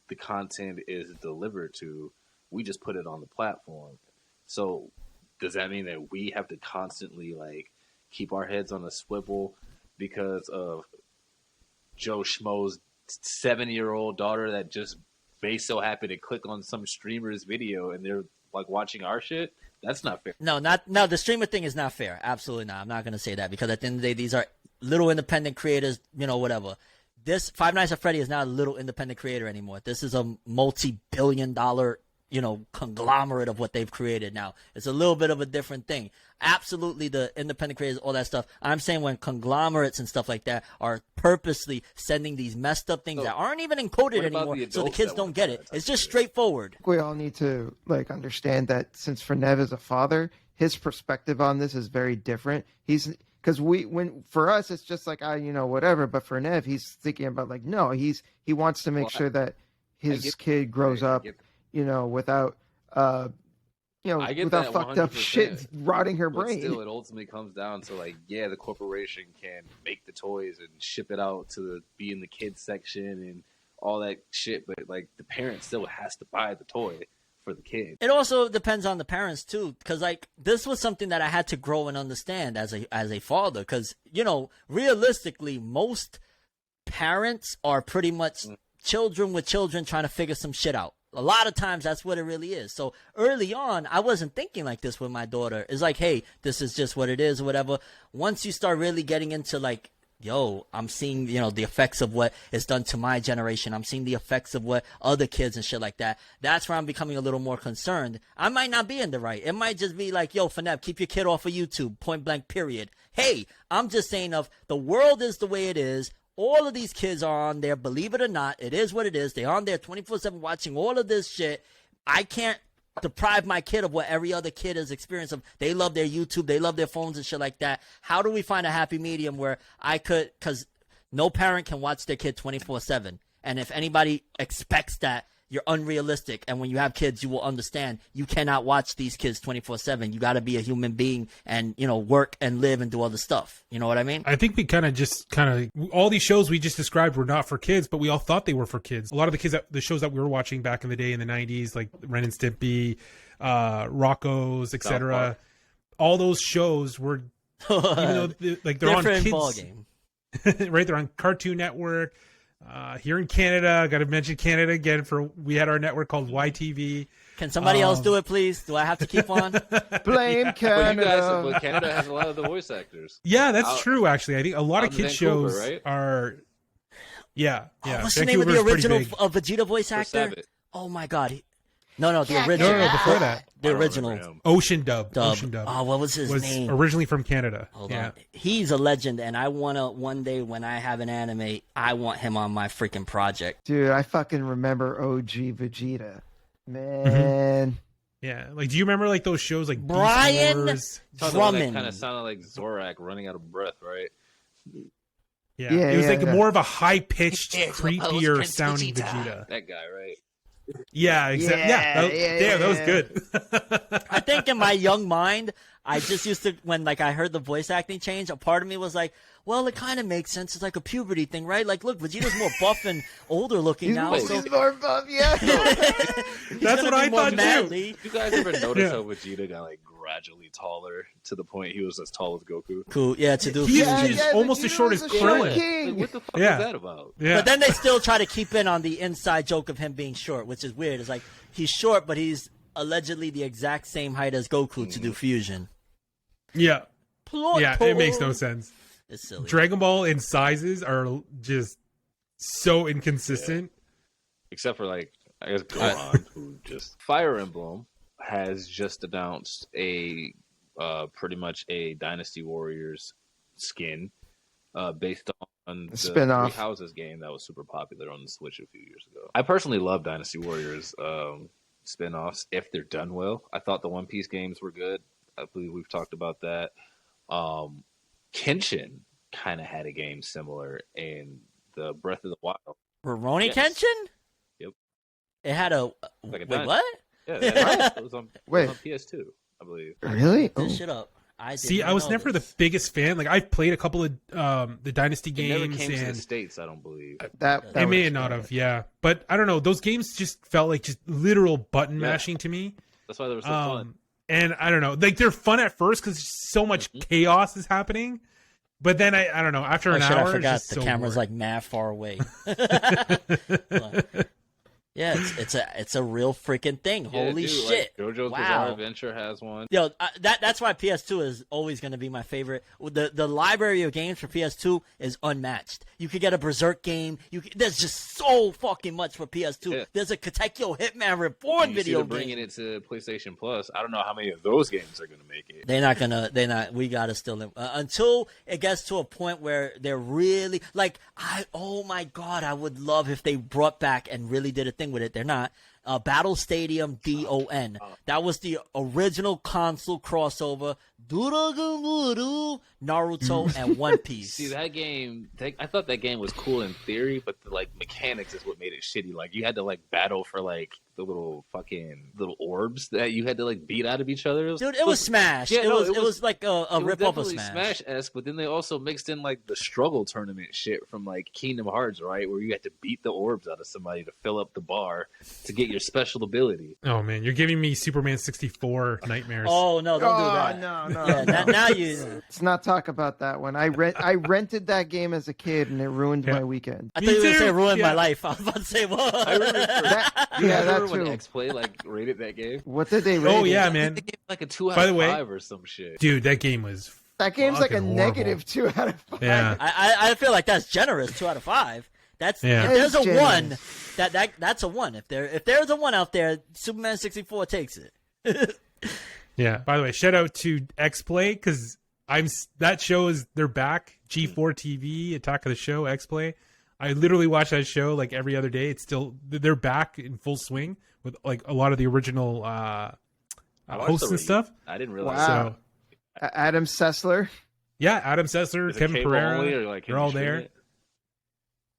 the content is delivered to. We just put it on the platform. So does that mean that we have to constantly like keep our heads on a swivel because of Joe Schmo's 7-year-old daughter that just may so happen to click on some streamer's video and they're like watching our shit? That's not fair. No, the streamer thing is not fair. Absolutely not. I'm not going to say that, because at the end of the day, these are little independent creators, you know, whatever. This Five Nights at Freddy is not a little independent creator anymore. This is a multi-billion-dollar, you know, conglomerate of what they've created now. It's a little bit of a different thing. Absolutely, the independent creators, all that stuff. I'm saying when conglomerates and stuff like that are purposely sending these messed up things that aren't even encoded anymore, so the kids don't get it. It's just straightforward. We all need to like understand that since Fornev is a father, his perspective on this is very different. He's because for us it's just like you know, whatever, but for Nev, he's thinking about like, no, he wants to make sure that his kid grows up, you know, without without fucked up 100%. shit rotting her But brain. still, it ultimately comes down to like, yeah, the corporation can make the toys and ship it out to be in the kids section and all that shit, but like the parent still has to buy the toy for the kid. It also depends on the parents too, because like this was something that I had to grow and understand as a father, because you know, realistically, most parents are pretty much children with children trying to figure some shit out. A lot of times that's what it really is. So early on, I wasn't thinking like this with my daughter. It's like, hey, this is just what it is or whatever. Once you start really getting into like, yo, I'm seeing, you know, the effects of what is done to my generation. I'm seeing the effects of what other kids and shit like that. That's where I'm becoming a little more concerned. I might not be in the right. It might just be like, yo, Fornev, keep your kid off of YouTube, point blank, period. Hey, I'm just saying of the world is the way it is. All of these kids are on there, believe it or not. It is what it is. They're on there 24/7 watching all of this shit. I can't deprive my kid of what every other kid has experienced of. They love their YouTube. They love their phones and shit like that. How do we find a happy medium where I could, because no parent can watch their kid 24/7. And if anybody expects that, you're unrealistic. And when you have kids, you will understand you cannot watch these kids 24/7. You got to be a human being and, you know, work and live and do other stuff. You know what I mean? I think we all these shows we just described were not for kids, but we all thought they were for kids. A lot of the shows that we were watching back in the day in the 90s, like Ren and Stimpy, Rocco's, etc. All those shows were, even though they're on kids, ball game. right? They're on Cartoon Network. Here in Canada, got to mention Canada again. We had our network called YTV. Can somebody else do it, please? Do I have to keep on? Blame Canada. But Canada has a lot of the voice actors. Yeah, that's true. Actually, I think a lot of kids shows right? are. Yeah, yeah. What's the name of the original Vegeta voice actor? Sabat. Oh my god. No, the original. No, before that, the original. Ocean Dub. Ocean Dub. Oh, what was his name? Originally from Canada. Hold on. He's a legend, and I want to, one day when I have an anime, I want him on my freaking project. Dude, I fucking remember OG Vegeta. Man. Yeah, like do you remember like those shows like Brian Beast Wars? Drummond? Kind of sounded like Zorak running out of breath, right? Yeah, it was like more of a high pitched, creepier sounding Vegeta. That guy, right? Yeah, exactly. Yeah, that was good. I think in my young mind, I just used to, when like I heard the voice acting change, a part of me was like, well, it kind of makes sense. It's like a puberty thing, right? Like, look, Vegeta's more buff and older looking now. He's more buff, yeah. That's what I thought too. You guys ever notice how Vegeta got like gradually taller to the point he was as tall as Goku? Cool, yeah, to do He's fusion. almost as short as Krillin. Like, what the fuck is that about? Yeah. But then they still try to keep in on the inside joke of him being short, which is weird. It's like he's short, but he's allegedly the exact same height as Goku to do fusion. Yeah. Plot Yeah, it makes no sense. It's silly. Dragon Ball in sizes are just so inconsistent. Except for like, I guess Gohan, who just Fire Emblem has just announced a pretty much a Dynasty Warriors skin based on the spin-off. Three Houses game that was super popular on the Switch a few years ago. I personally love Dynasty Warriors spin-offs if they're done well. I thought the One Piece games were good. I believe we've talked about that. Kenshin kind of had a game similar in the Breath of the Wild. Rurouni Yes. Kenshin? Yep. It had a Like a wait, what? Yeah, it was on Wait. PS2, I believe. Really? Look this shit up. I was never the biggest fan. Like I've played a couple of the Dynasty It never games, came to the and States, I don't believe. That it may was- not have. Yeah, but I don't know. Those games just felt like just literal button mashing to me. That's why they were so fun. And I don't know, like they're fun at first because so much chaos is happening. But then I don't know. After an hour, I forgot it's just the so camera's boring. like mad far away. Yeah, it's a real freaking thing. Yeah, Holy dude, shit! Like JoJo's Wow. Bizarre Adventure has one. Yo, that's why PS2 is always going to be my favorite. The library of games for PS2 is unmatched. You could get a Berserk game. There's just so fucking much for PS2. Yeah. There's a Katekyo Hitman Reborn You see video they're bringing game. it to PlayStation Plus. I don't know how many of those games are going to make it. They're not. We gotta still until it gets to a point where they're really like oh my god, I would love if they brought back and really did a thing with it. They're not. Battle Stadium DON. That was the original console crossover. Naruto and One Piece. See, that game, I thought that game was cool in theory, but the mechanics is what made it shitty. Like you had to battle for the little orbs that you had to beat out of each other. Dude, it was Smash. Yeah, it was like a it was rip off of definitely Smash. Smash-esque, but then they also mixed in the struggle tournament shit from Kingdom Hearts, right? Where you had to beat the orbs out of somebody to fill up the bar to get your special ability. Oh man, you're giving me Superman 64 nightmares. Oh no, don't do that. No. Yeah, now you. Let's not talk about that one. I rented that game as a kid, and it ruined my weekend. I Me thought you were too. gonna say ruined my Yeah. life. I was about to say what? I remember. Yeah, that remember when too. X-Play rated that game? What did they rate? Oh, it? yeah, I man. think they gave it a 2 out By of the way- 5 or some shit. Dude, that game was That game's like a fucking horrible. negative 2 out of 5. Yeah. I feel like that's generous. 2 out of 5. That's Yeah. if there's a That is 1, that's a 1. If there's a 1 out there, Superman 64 takes it. Yeah. By the way, shout out to X-Play because that show they're back. G4 TV, Attack of the Show, X-Play. I literally watch that show every other day. They're back in full swing with a lot of the original I watched hosts the and stuff. I didn't realize. Wow. So Adam Sessler. yeah, Adam Sessler, Is it Kevin cable Pereira, only, or, can they're you all stream there. it?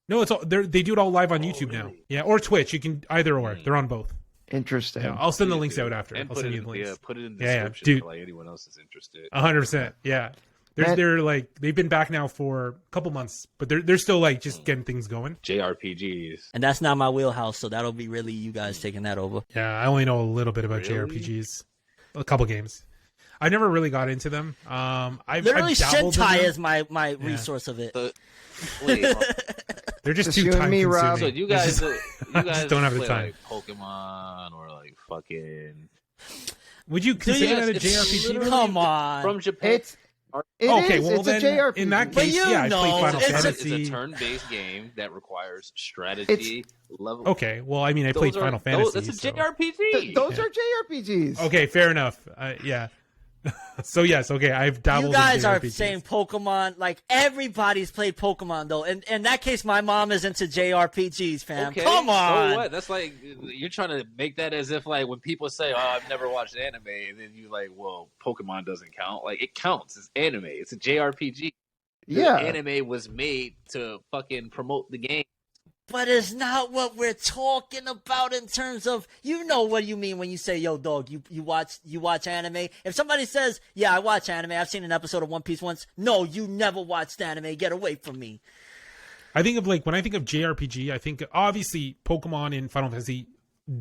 No, it's all they do it all live on YouTube now. really? Yeah, or Twitch. You can either or. They're on both. Interesting. Yeah, I'll send the Please links do. out after. And I'll put send it you the links. Yeah, put it in the Yeah, description dude. for anyone else is interested. 100%. Yeah. They've been back now for a couple months, but they're still just getting things going. JRPGs. And that's not my wheelhouse, so that'll be really you guys taking that over. Yeah, I only know a little bit about Really? JRPGs, a couple games. I never really got into them. I've Literally, dabbled in Shintai them. is my resource of it. Wait, They're just Just too you and time me, Rob. so consuming. you guys, just don't have the play, time. Pokemon or fucking Would you consider Yes, that a it's JRPG? literally- Come on. from Japan. Okay, is. well It's then, a JRPG. in that But case, you yeah, I know, play Final it's a- Fantasy. It's a turn-based game that requires strategy level. Okay, well, I mean, I played Final Fantasy. That's a so- JRPG. Those are JRPGs. Okay, fair enough. Yeah. So yes, okay, I've dabbled. You guys in are JRPGs. saying Pokemon. Everybody's played Pokemon, though. And in that case, my mom is into JRPGs, fam. Okay, Come on. So what? That's you're trying to make that as if when people say, "Oh, I've never watched anime," and then you well, Pokemon doesn't count. It counts. It's anime. It's a JRPG. Yeah. The anime was made to fucking promote the game. But it's not what we're talking about in terms of, you know what you mean when you say, yo, dog, you watch anime. If somebody says, yeah, I watch anime, I've seen an episode of One Piece once. No, you never watched anime. Get away from me. I think of when I think of JRPG, I think obviously Pokemon and Final Fantasy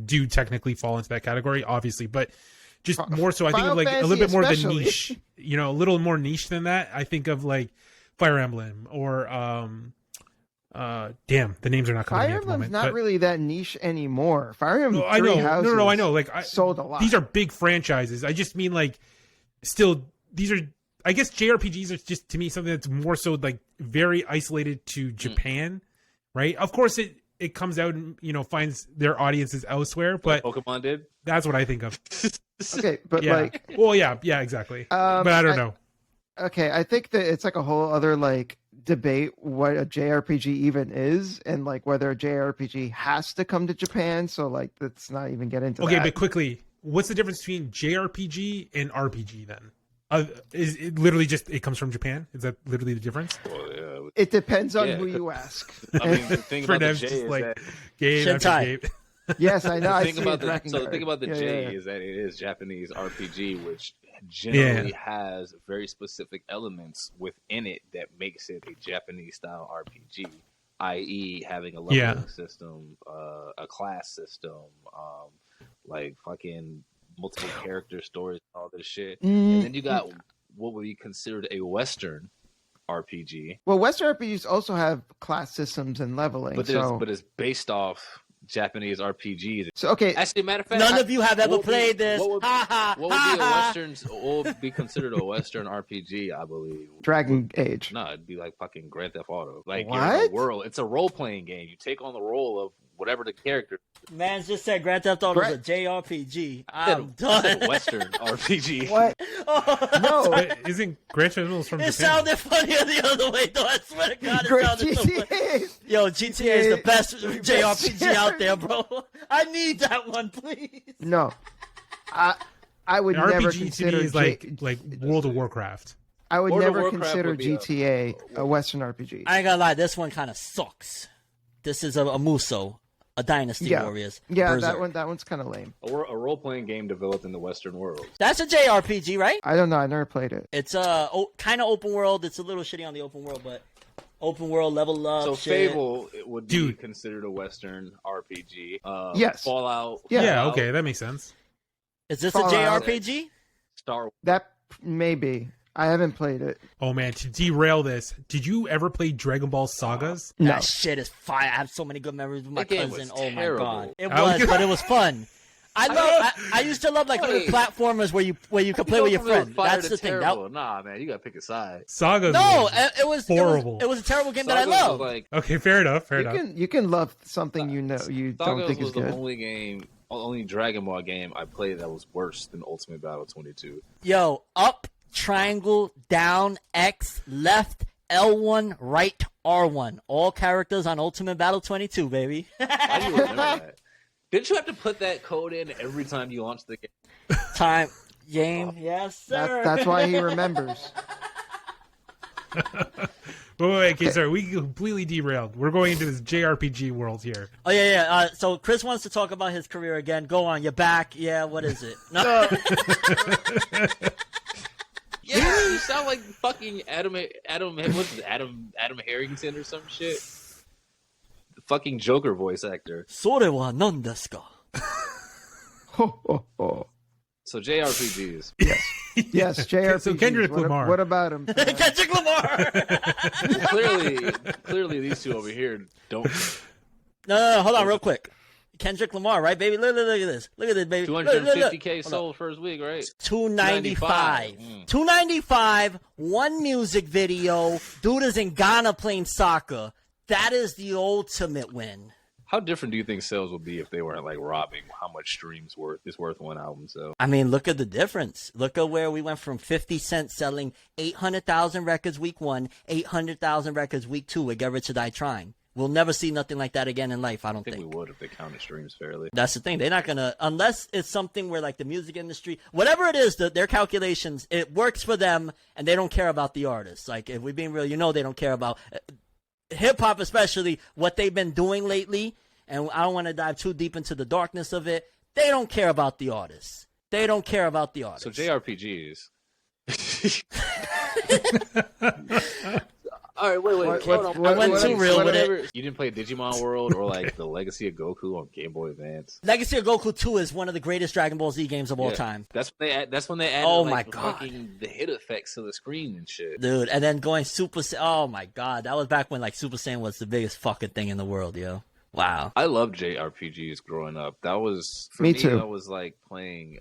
do technically fall into that category, obviously, but just more so, I think Final of a Fantasy little bit more the especially. niche, a little more niche than that. I think of Fire Emblem or damn, the names are not coming to me Fire at the Emblem's moment. not but- really that niche anymore. Fire Emblem No, I know. Three Houses No, I know. sold a lot. These are big franchises. I just mean still these are. I guess JRPGs are just to me something that's more so very isolated to Japan, right? Of course, it comes out and finds their audiences elsewhere. But Pokemon did. That's what I think of. Okay, but yeah. like, well, yeah, exactly. But I don't know. Okay, I think that it's like a whole other like debate what a JRPG even is, and like whether a JRPG has to come to Japan. So like, let's not even get into that. Okay, but quickly, what's the difference between JRPG and RPG then? Is it literally just it comes from Japan? Is that literally the difference? Well, yeah. It depends on who you ask. I mean, the thing about the J is that game after game. Yes, I know. The thing about the J is that it is Japanese RPG, which generally has very specific elements within it that makes it a Japanese style RPG, i.e., having a leveling system, a class system, like fucking multiple character stories, all this shit. And then you got what would be considered a Western RPG. Well, Western RPGs also have class systems and leveling, but it's based off Japanese RPGs. So okay, actually, matter of fact, none of you have ever played this. What would be a Western? What would be considered a Western RPG? I believe Dragon Age. No, it'd be like fucking Grand Theft Auto. Like what? You're in a world. It's a role playing game. You take on the role of whatever the character. Man's just said Grand Theft Auto is a JRPG. I'm done. Western RPG. What? No, but isn't Grand Theft Auto from Japan? It sounded funnier the other way, though. I swear to God, it sounded so funny. Yo, GTA is the best JRPG out there, bro. I need that one, please. No, I would An never RPG consider is like World of Warcraft. I would World of never Warcraft consider would be GTA a Western RPG. I ain't gonna lie, this one kind of sucks. This is a Muso, a Dynasty Warriors. Yeah, Berserk. that one's kind of lame. A role playing game developed in the Western world. That's a JRPG, right? I don't know. I never played it. It's kind of open world. It's a little shitty on the open world, but open world level up. So shit. Fable would be considered a Western RPG. Yes. Fallout. Yeah. Okay, that makes sense. Is this Fallout. a JRPG? Star Wars. That may be. I haven't played it. Oh man, to derail this, did you ever play Dragon Ball Sagas? No. That shit is fire. I have so many good memories with my cousin. Oh my terrible. god, it was, but it was fun. I used to love like little platformers where you could play with your friend. That's the thing. Nah, man, you gotta pick a side. Sagas. No, it was horrible. It was a terrible game Sagas that I love. Okay, fair enough. You can love something you don't think is good. Sagas was the only Dragon Ball game I played that was worse than Ultimate Battle 22. Yo, up, triangle, down, X, left, L1, right, R1. All characters on Ultimate Battle 22, baby. Why do you remember that? Didn't you have to put that code in every time you launched the game? Game, yes, sir. That's why he remembers. Wait, okay, sorry, we completely derailed. We're going into this JRPG world here. Oh, yeah. So Chris wants to talk about his career again. Go on, you're back. Yeah, what is it? No. Yeah, you sound like fucking Adam Harrington or some shit. The fucking Joker voice actor. それは何ですか? So JRPGs. Yes, JRPGs. So Kendrick Lamar. What about him? Kendrick Lamar! clearly these two over here don't. No, hold on real quick. Kendrick Lamar, right, baby? Look at this. Look at this, baby. 250K sold first week, right? 295. 295, one music video. Dude is in Ghana playing soccer. That is the ultimate win. How different do you think sales would be if they weren't like robbing how much streams is worth one album? So I mean, look at the difference. Look at where we went from 50 Cent selling 800,000 records week 1, 800,000 records week 2 with Get Rich or Die Trying. We'll never see nothing like that again in life, I don't think. we would if they counted streams fairly. That's the thing. They're not going to, unless it's something where like the music industry, whatever it is, their calculations, it works for them and they don't care about the artists. Like if we're being real, they don't care about hip-hop, especially what they've been doing lately. And I don't want to dive too deep into the darkness of it. They don't care about the artists. They don't care about the artists. So JRPGs. All right, wait. I went too real with it. You didn't play Digimon World or like the Legacy of Goku on Game Boy Advance? Legacy of Goku 2 is one of the greatest Dragon Ball Z games of all time. That's when they added oh like, my the God. fucking the hit effects to the screen and shit. Dude, and then going Super Saiyan. Oh my God. That was back when like Super Saiyan was the biggest fucking thing in the world, yo. Wow. I loved JRPGs growing up. That was for me too. That was like playing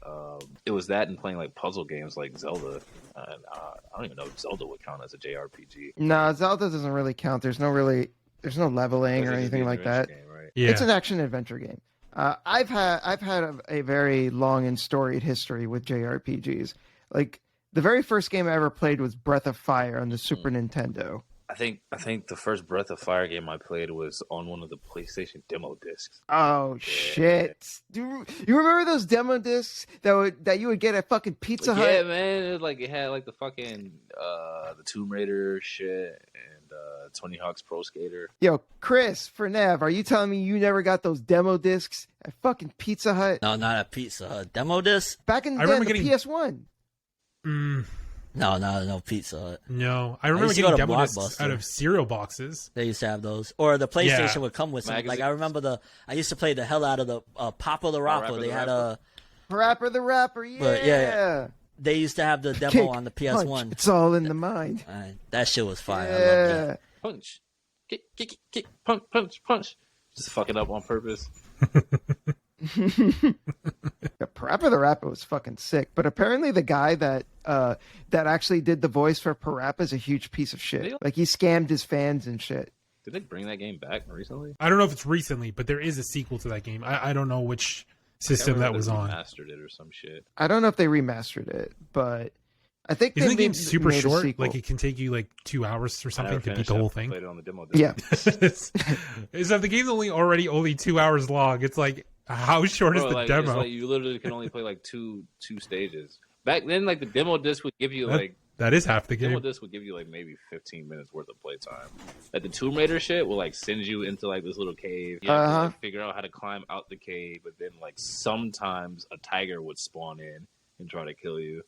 it was that and playing like puzzle games like Zelda. I don't even know if Zelda would count as a JRPG. No, Zelda doesn't really count. There's no leveling or anything like that. Game, right? Yeah. It's an action adventure game. I've had a very long and storied history with JRPGs. Like the very first game I ever played was Breath of Fire on the Super Nintendo. I think the first Breath of Fire game I played was on one of the PlayStation demo discs. Oh shit! Do you remember those demo discs that you would get at fucking Pizza Hut? Yeah, man. It had like the fucking the Tomb Raider shit and Tony Hawk's Pro Skater. Yo, Chris Fornev, are you telling me you never got those demo discs at fucking Pizza Hut? No, not a Pizza Hut. Demo disc? Back in the I day, remember the getting- PS1. No Pizza Hut. No, I remember used to go getting to demo discs Blockbuster. out of cereal boxes. They used to have those, or the PlayStation Yeah. would come with some. Like Magazines. I remember I used to play the hell out of the Papa the Rapper. Rapper They the had Rapper. Rapper the Rapper, yeah. But, yeah. They used to have the demo Kick, on the punch, PS1. it's all in the mind. That shit was fire. I loved Yeah. it. Punch, kick, punch. Just fuck it up on purpose. Parappa the Rapper was fucking sick, but apparently the guy that actually did the voice for Parappa is a huge piece of shit. Really? Like he scammed his fans and shit. Did they bring that game back recently? I don't know if it's recently, but there is a sequel to that game. I don't know which system that was on. Mastered it or some shit. I don't know if they remastered it, but I think Isn't they the game super made a short? sequel. Like it can take you like 2 hours or I something never to beat finished the it. whole I thing. played it on the demo disc. Yeah. So if the game's only 2 hours long, it's like how short is Bro, the like, demo? It's like you literally can only play like two stages. Back then, like the demo disc would give you That is half the demo game. disc would give you like maybe 15 minutes worth of playtime. Like the Tomb Raider shit will like send you into like this little cave. You have to like, figure out how to climb out the cave, but then like sometimes a tiger would spawn in and try to kill you,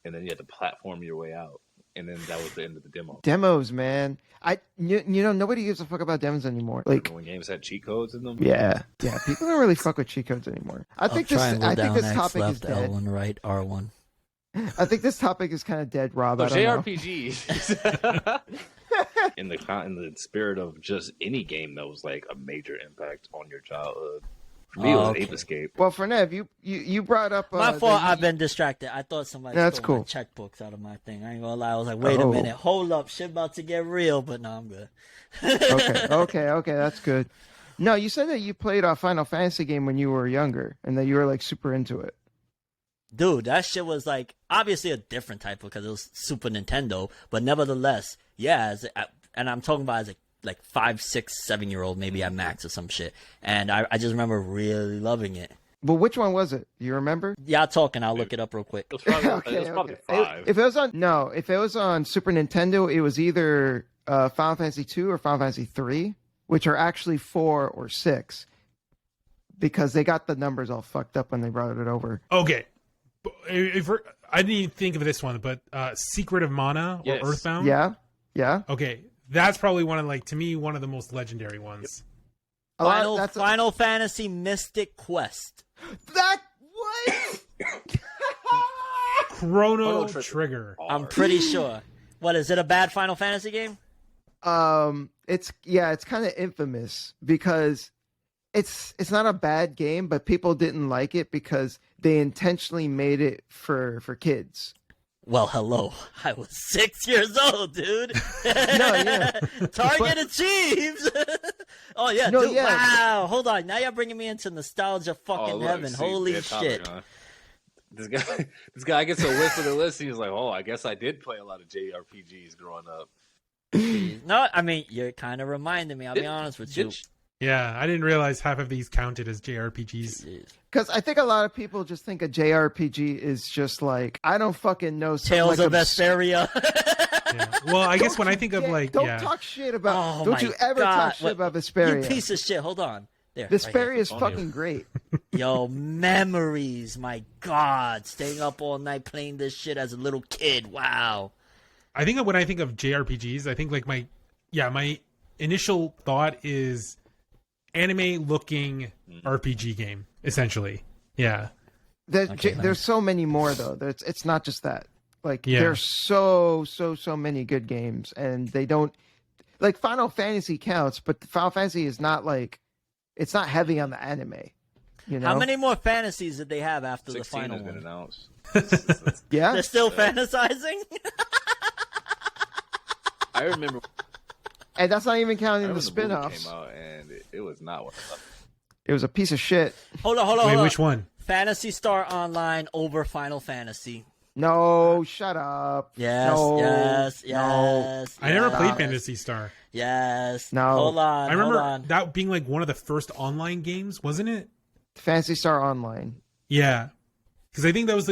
and then you had to platform your way out. And then that was the end of the demo. Demos, man. You know nobody gives a fuck about demos anymore. Like Remember when games had cheat codes in them? yeah, people don't really fuck with cheat codes anymore. I think this topic is dead. L1 right, R1. I think this topic is kind of dead, Rob. So I don't know. JRPGs. in the spirit of just any game that was like a major impact on your childhood. For me, it was Ape Escape. Well, Fornev, you brought up My fault. I've been distracted. I thought somebody That's stole my cool. checkbooks out of my thing. I ain't gonna lie. I was like, wait a minute, hold up, shit about to get real. But no, I'm good. Okay, that's good. No, you said that you played a Final Fantasy game when you were younger, and that you were like super into it. Dude, that shit was like obviously a different type because it was Super Nintendo, but nevertheless, yeah. And I'm talking about as a like 5, 6, 7-year-old, maybe at max or some shit. And I just remember really loving it. Well, which one was it? Do you remember? Y'all talking? I'll look it up real quick. It was probably 5. If it was on Super Nintendo, it was either Final Fantasy 2 or Final Fantasy 3, which are actually 4 or 6, because they got the numbers all fucked up when they brought it over. Okay. I didn't even think of this one, but Secret of Mana or Yes. Earthbound? Yeah. Okay. That's probably one of the most legendary ones. Final Fantasy Mystic Quest. That what? Chrono Trigger. I'm pretty sure. What is it? A bad Final Fantasy game? It's kind of infamous because it's not a bad game, but people didn't like it because they intentionally made it for kids. Well, hello. I was 6 years old, dude. yeah. Target achieved. Oh, yeah, No, dude. yeah. Wow. Hold on. Now you're bringing me into nostalgia fucking heaven. Holy shit. This guy gets a whiff of the list. He's like, "Oh, I guess I did play a lot of JRPGs growing up." No, I mean, you're kind of reminding me. I'll be honest with you. Yeah, I didn't realize half of these counted as JRPGs. Because I think a lot of people just think a JRPG is just like, I don't fucking know. Tales like of Vesperia. Yeah. Well, I guess when I think of like, don't yeah. talk shit about. Oh Don't my you ever God. talk shit about Vesperia? You piece of shit. Hold on. There. Vesperia right is fucking great. Yo, memories. My God. Staying up all night playing this shit as a little kid. Wow. I think when I think of JRPGs, I think like my initial thought is anime looking RPG game, essentially. Yeah. There's so many more though. It's not just that. Like there's so many good games, and they don't like Final Fantasy counts, but Final Fantasy is not like it's not heavy on the anime. You know? How many more fantasies did they have after the 16 final has been one? announced. Yeah, They're still fantasizing? I remember And that's not even I counting remember the the movie spin-offs. came out and it was not what I thought. It was a piece of shit. Hold on. Wait, which one? Phantasy Star Online over Final Fantasy. No, shut up. Yes, No, yes, no. yes. I never played yes, Phantasy Star. Yes. No. Hold on. I remember hold on. that being like one of the first online games, wasn't it? Phantasy Star Online. Yeah, because I think that was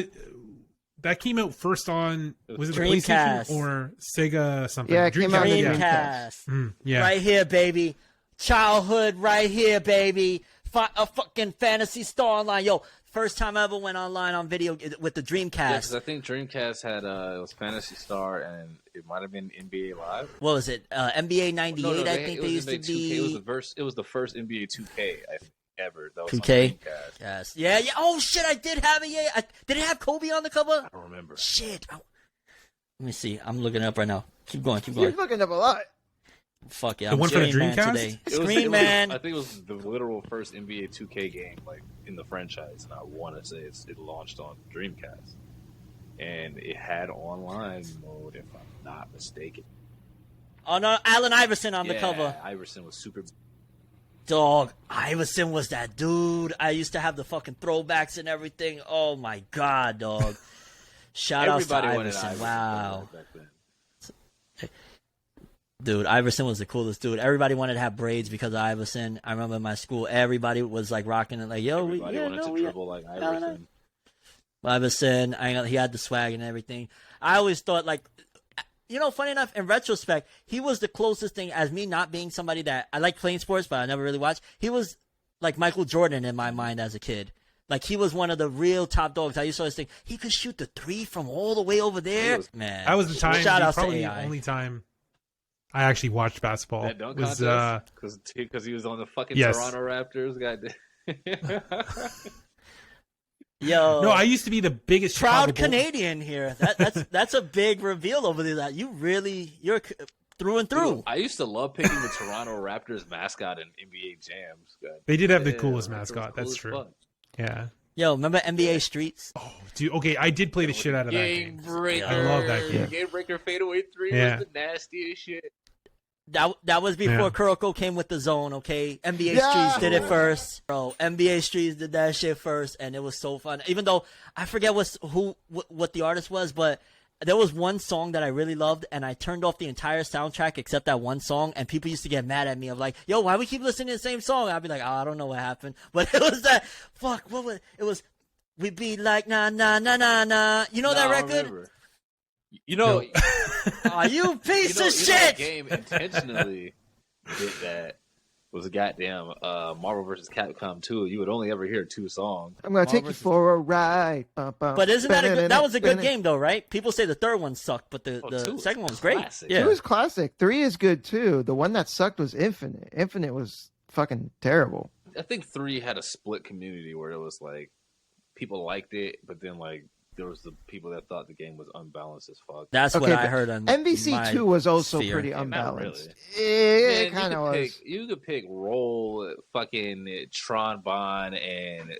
that came out first on, was it the Dreamcast. PlayStation or Sega something? Yeah, it came out on yeah. Dreamcast. Yeah. Right here, baby. Childhood right here, baby. A fucking Phantasy Star Online. Yo, first time I ever went online on video with the Dreamcast. Yeah, because I think Dreamcast had it was Phantasy Star and it might have been NBA Live. What was it? NBA '98. No, I think they used to be. It was the first NBA 2K I think ever. That was 2K. on Dreamcast. Yes. Yeah. Oh shit! I did have it. Yeah. Did it have Kobe on the cover? I don't remember. Shit. Let me see. I'm looking it up right now. Keep going. You're looking up a lot. Fuck yeah. The I'm one for the Screen Man Dreamcast? today. It was- Screen Man. I think it was the literal first NBA 2K game like in the franchise, and I want to say it launched on Dreamcast, and it had online mode if I'm not mistaken. Oh no, Allen Iverson on the Yeah, cover. Iverson was super. Dog, Iverson was that dude. I used to have the fucking throwbacks and everything. Oh my god, dog. Shout out to Everybody wanted Iverson. Iverson Wow. back then. Dude, Iverson was the coolest dude. Everybody wanted to have braids because of Iverson. I remember in my school, everybody was like rocking it, like, yo, Everybody wanted to dribble like Iverson. Iverson, he had the swag and everything. I always thought, like, you know, funny enough, in retrospect, he was the closest thing as me not being somebody that I like playing sports, but I never really watched. He was like Michael Jordan in my mind as a kid. Like, he was one of the real top dogs. I used to always think he could shoot the three from all the way over there. Man, That was the time. Shout out probably to the AI. only time I actually watched basketball. That dunk was contest because he was on the fucking Yes. Toronto Raptors. Goddamn. Yo, no, I used to be the biggest proud Chicago Bull- Canadian here. That's a big reveal over there. That you're through and through. I used to love picking the Toronto Raptors mascot in NBA jams. God. They did have the Yeah, coolest Raptors was mascot. cool That's as true. fuck. Yeah. Yo, remember NBA Streets? Oh, dude. Okay, I did play the shit out of that Game game. breaker. I love that game. Game breaker fadeaway three Yeah. was the nastiest shit. That was before Yeah. Kuroko came with the zone, okay? NBA Yeah. Streets did it first. Bro, NBA Streets did that shit first, and it was so fun. Even though I forget what the artist was, but there was one song that I really loved, and I turned off the entire soundtrack except that one song, and people used to get mad at me of like, yo, why we keep listening to the same song? I'd be like, oh, I don't know what happened. But it was that, it was, we be like, nah, nah, nah, nah, nah. You know that Nah, I record? remember. You know, Aw, you piece of you know shit! that game intentionally did that. Was a goddamn Marvel vs. Capcom 2. You would only ever hear two songs. I'm gonna take you for a ride. But isn't that was a good game though, right? People say the third one sucked, but the two second one was was great. classic. Yeah. Two is classic. 3 is good too. The one that sucked was Infinite. Infinite was fucking terrible. I think 3 had a split community where it was like people liked it, but then like there was the people that thought the game was unbalanced as fuck. That's Okay, what I but heard on MVC my 2 was also sphere. pretty Not unbalanced. really. It Man, kind of was. You could pick Roll, fucking Tron Bon, and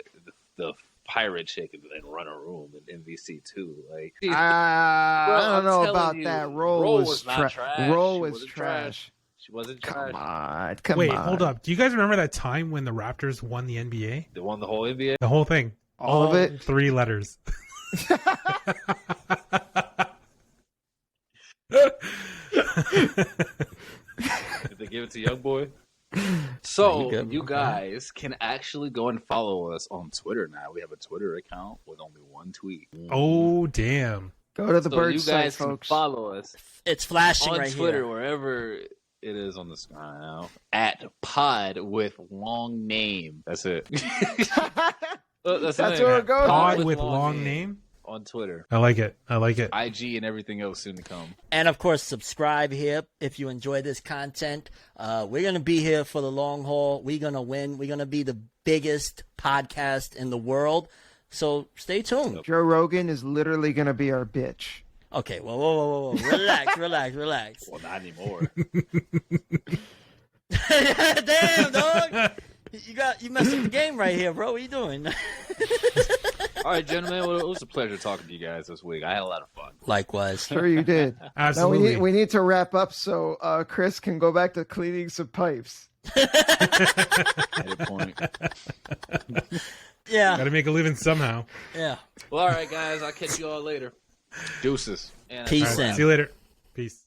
the pirate chick and run a room in MVC2. Like, I don't know I'm about telling that. you, Roll was not trash. Roll She was wasn't trash. She wasn't Come trash. on, come Wait, on. hold up. Do you guys remember that time when the Raptors won the NBA? They won the whole NBA. The whole thing. All of it? 3 letters. Did they give it to Young Boy? So you good, you okay. guys can actually go and follow us on Twitter now. We have a Twitter account with only one tweet. Oh, damn. Go to the So bird you site, guys can folks. follow us It's flashing on right Twitter, here. wherever it is on the screen now, at pod with long name. That's it. That's That's where it goes. Pod with long name? on Twitter, I like it. I like it. IG, and everything else soon to come. And of course, subscribe here if you enjoy this content. We're gonna be here for the long haul. We're gonna win. We're gonna be the biggest podcast in the world. So stay tuned. Joe Rogan is literally gonna be our bitch. Okay, whoa. Relax, relax. Well, not anymore. Damn, dog. You messed up the game right here, bro. What are you doing? All right, gentlemen. Well, it was a pleasure talking to you guys this week. I had a lot of fun. Likewise. Sure you did. Absolutely. Now we need to wrap up so Chris can go back to cleaning some pipes. Edit point. Yeah. Got to make a living somehow. Yeah. Well, all right, guys. I'll catch you all later. Deuces. And Peace All right, in. see you later. Peace.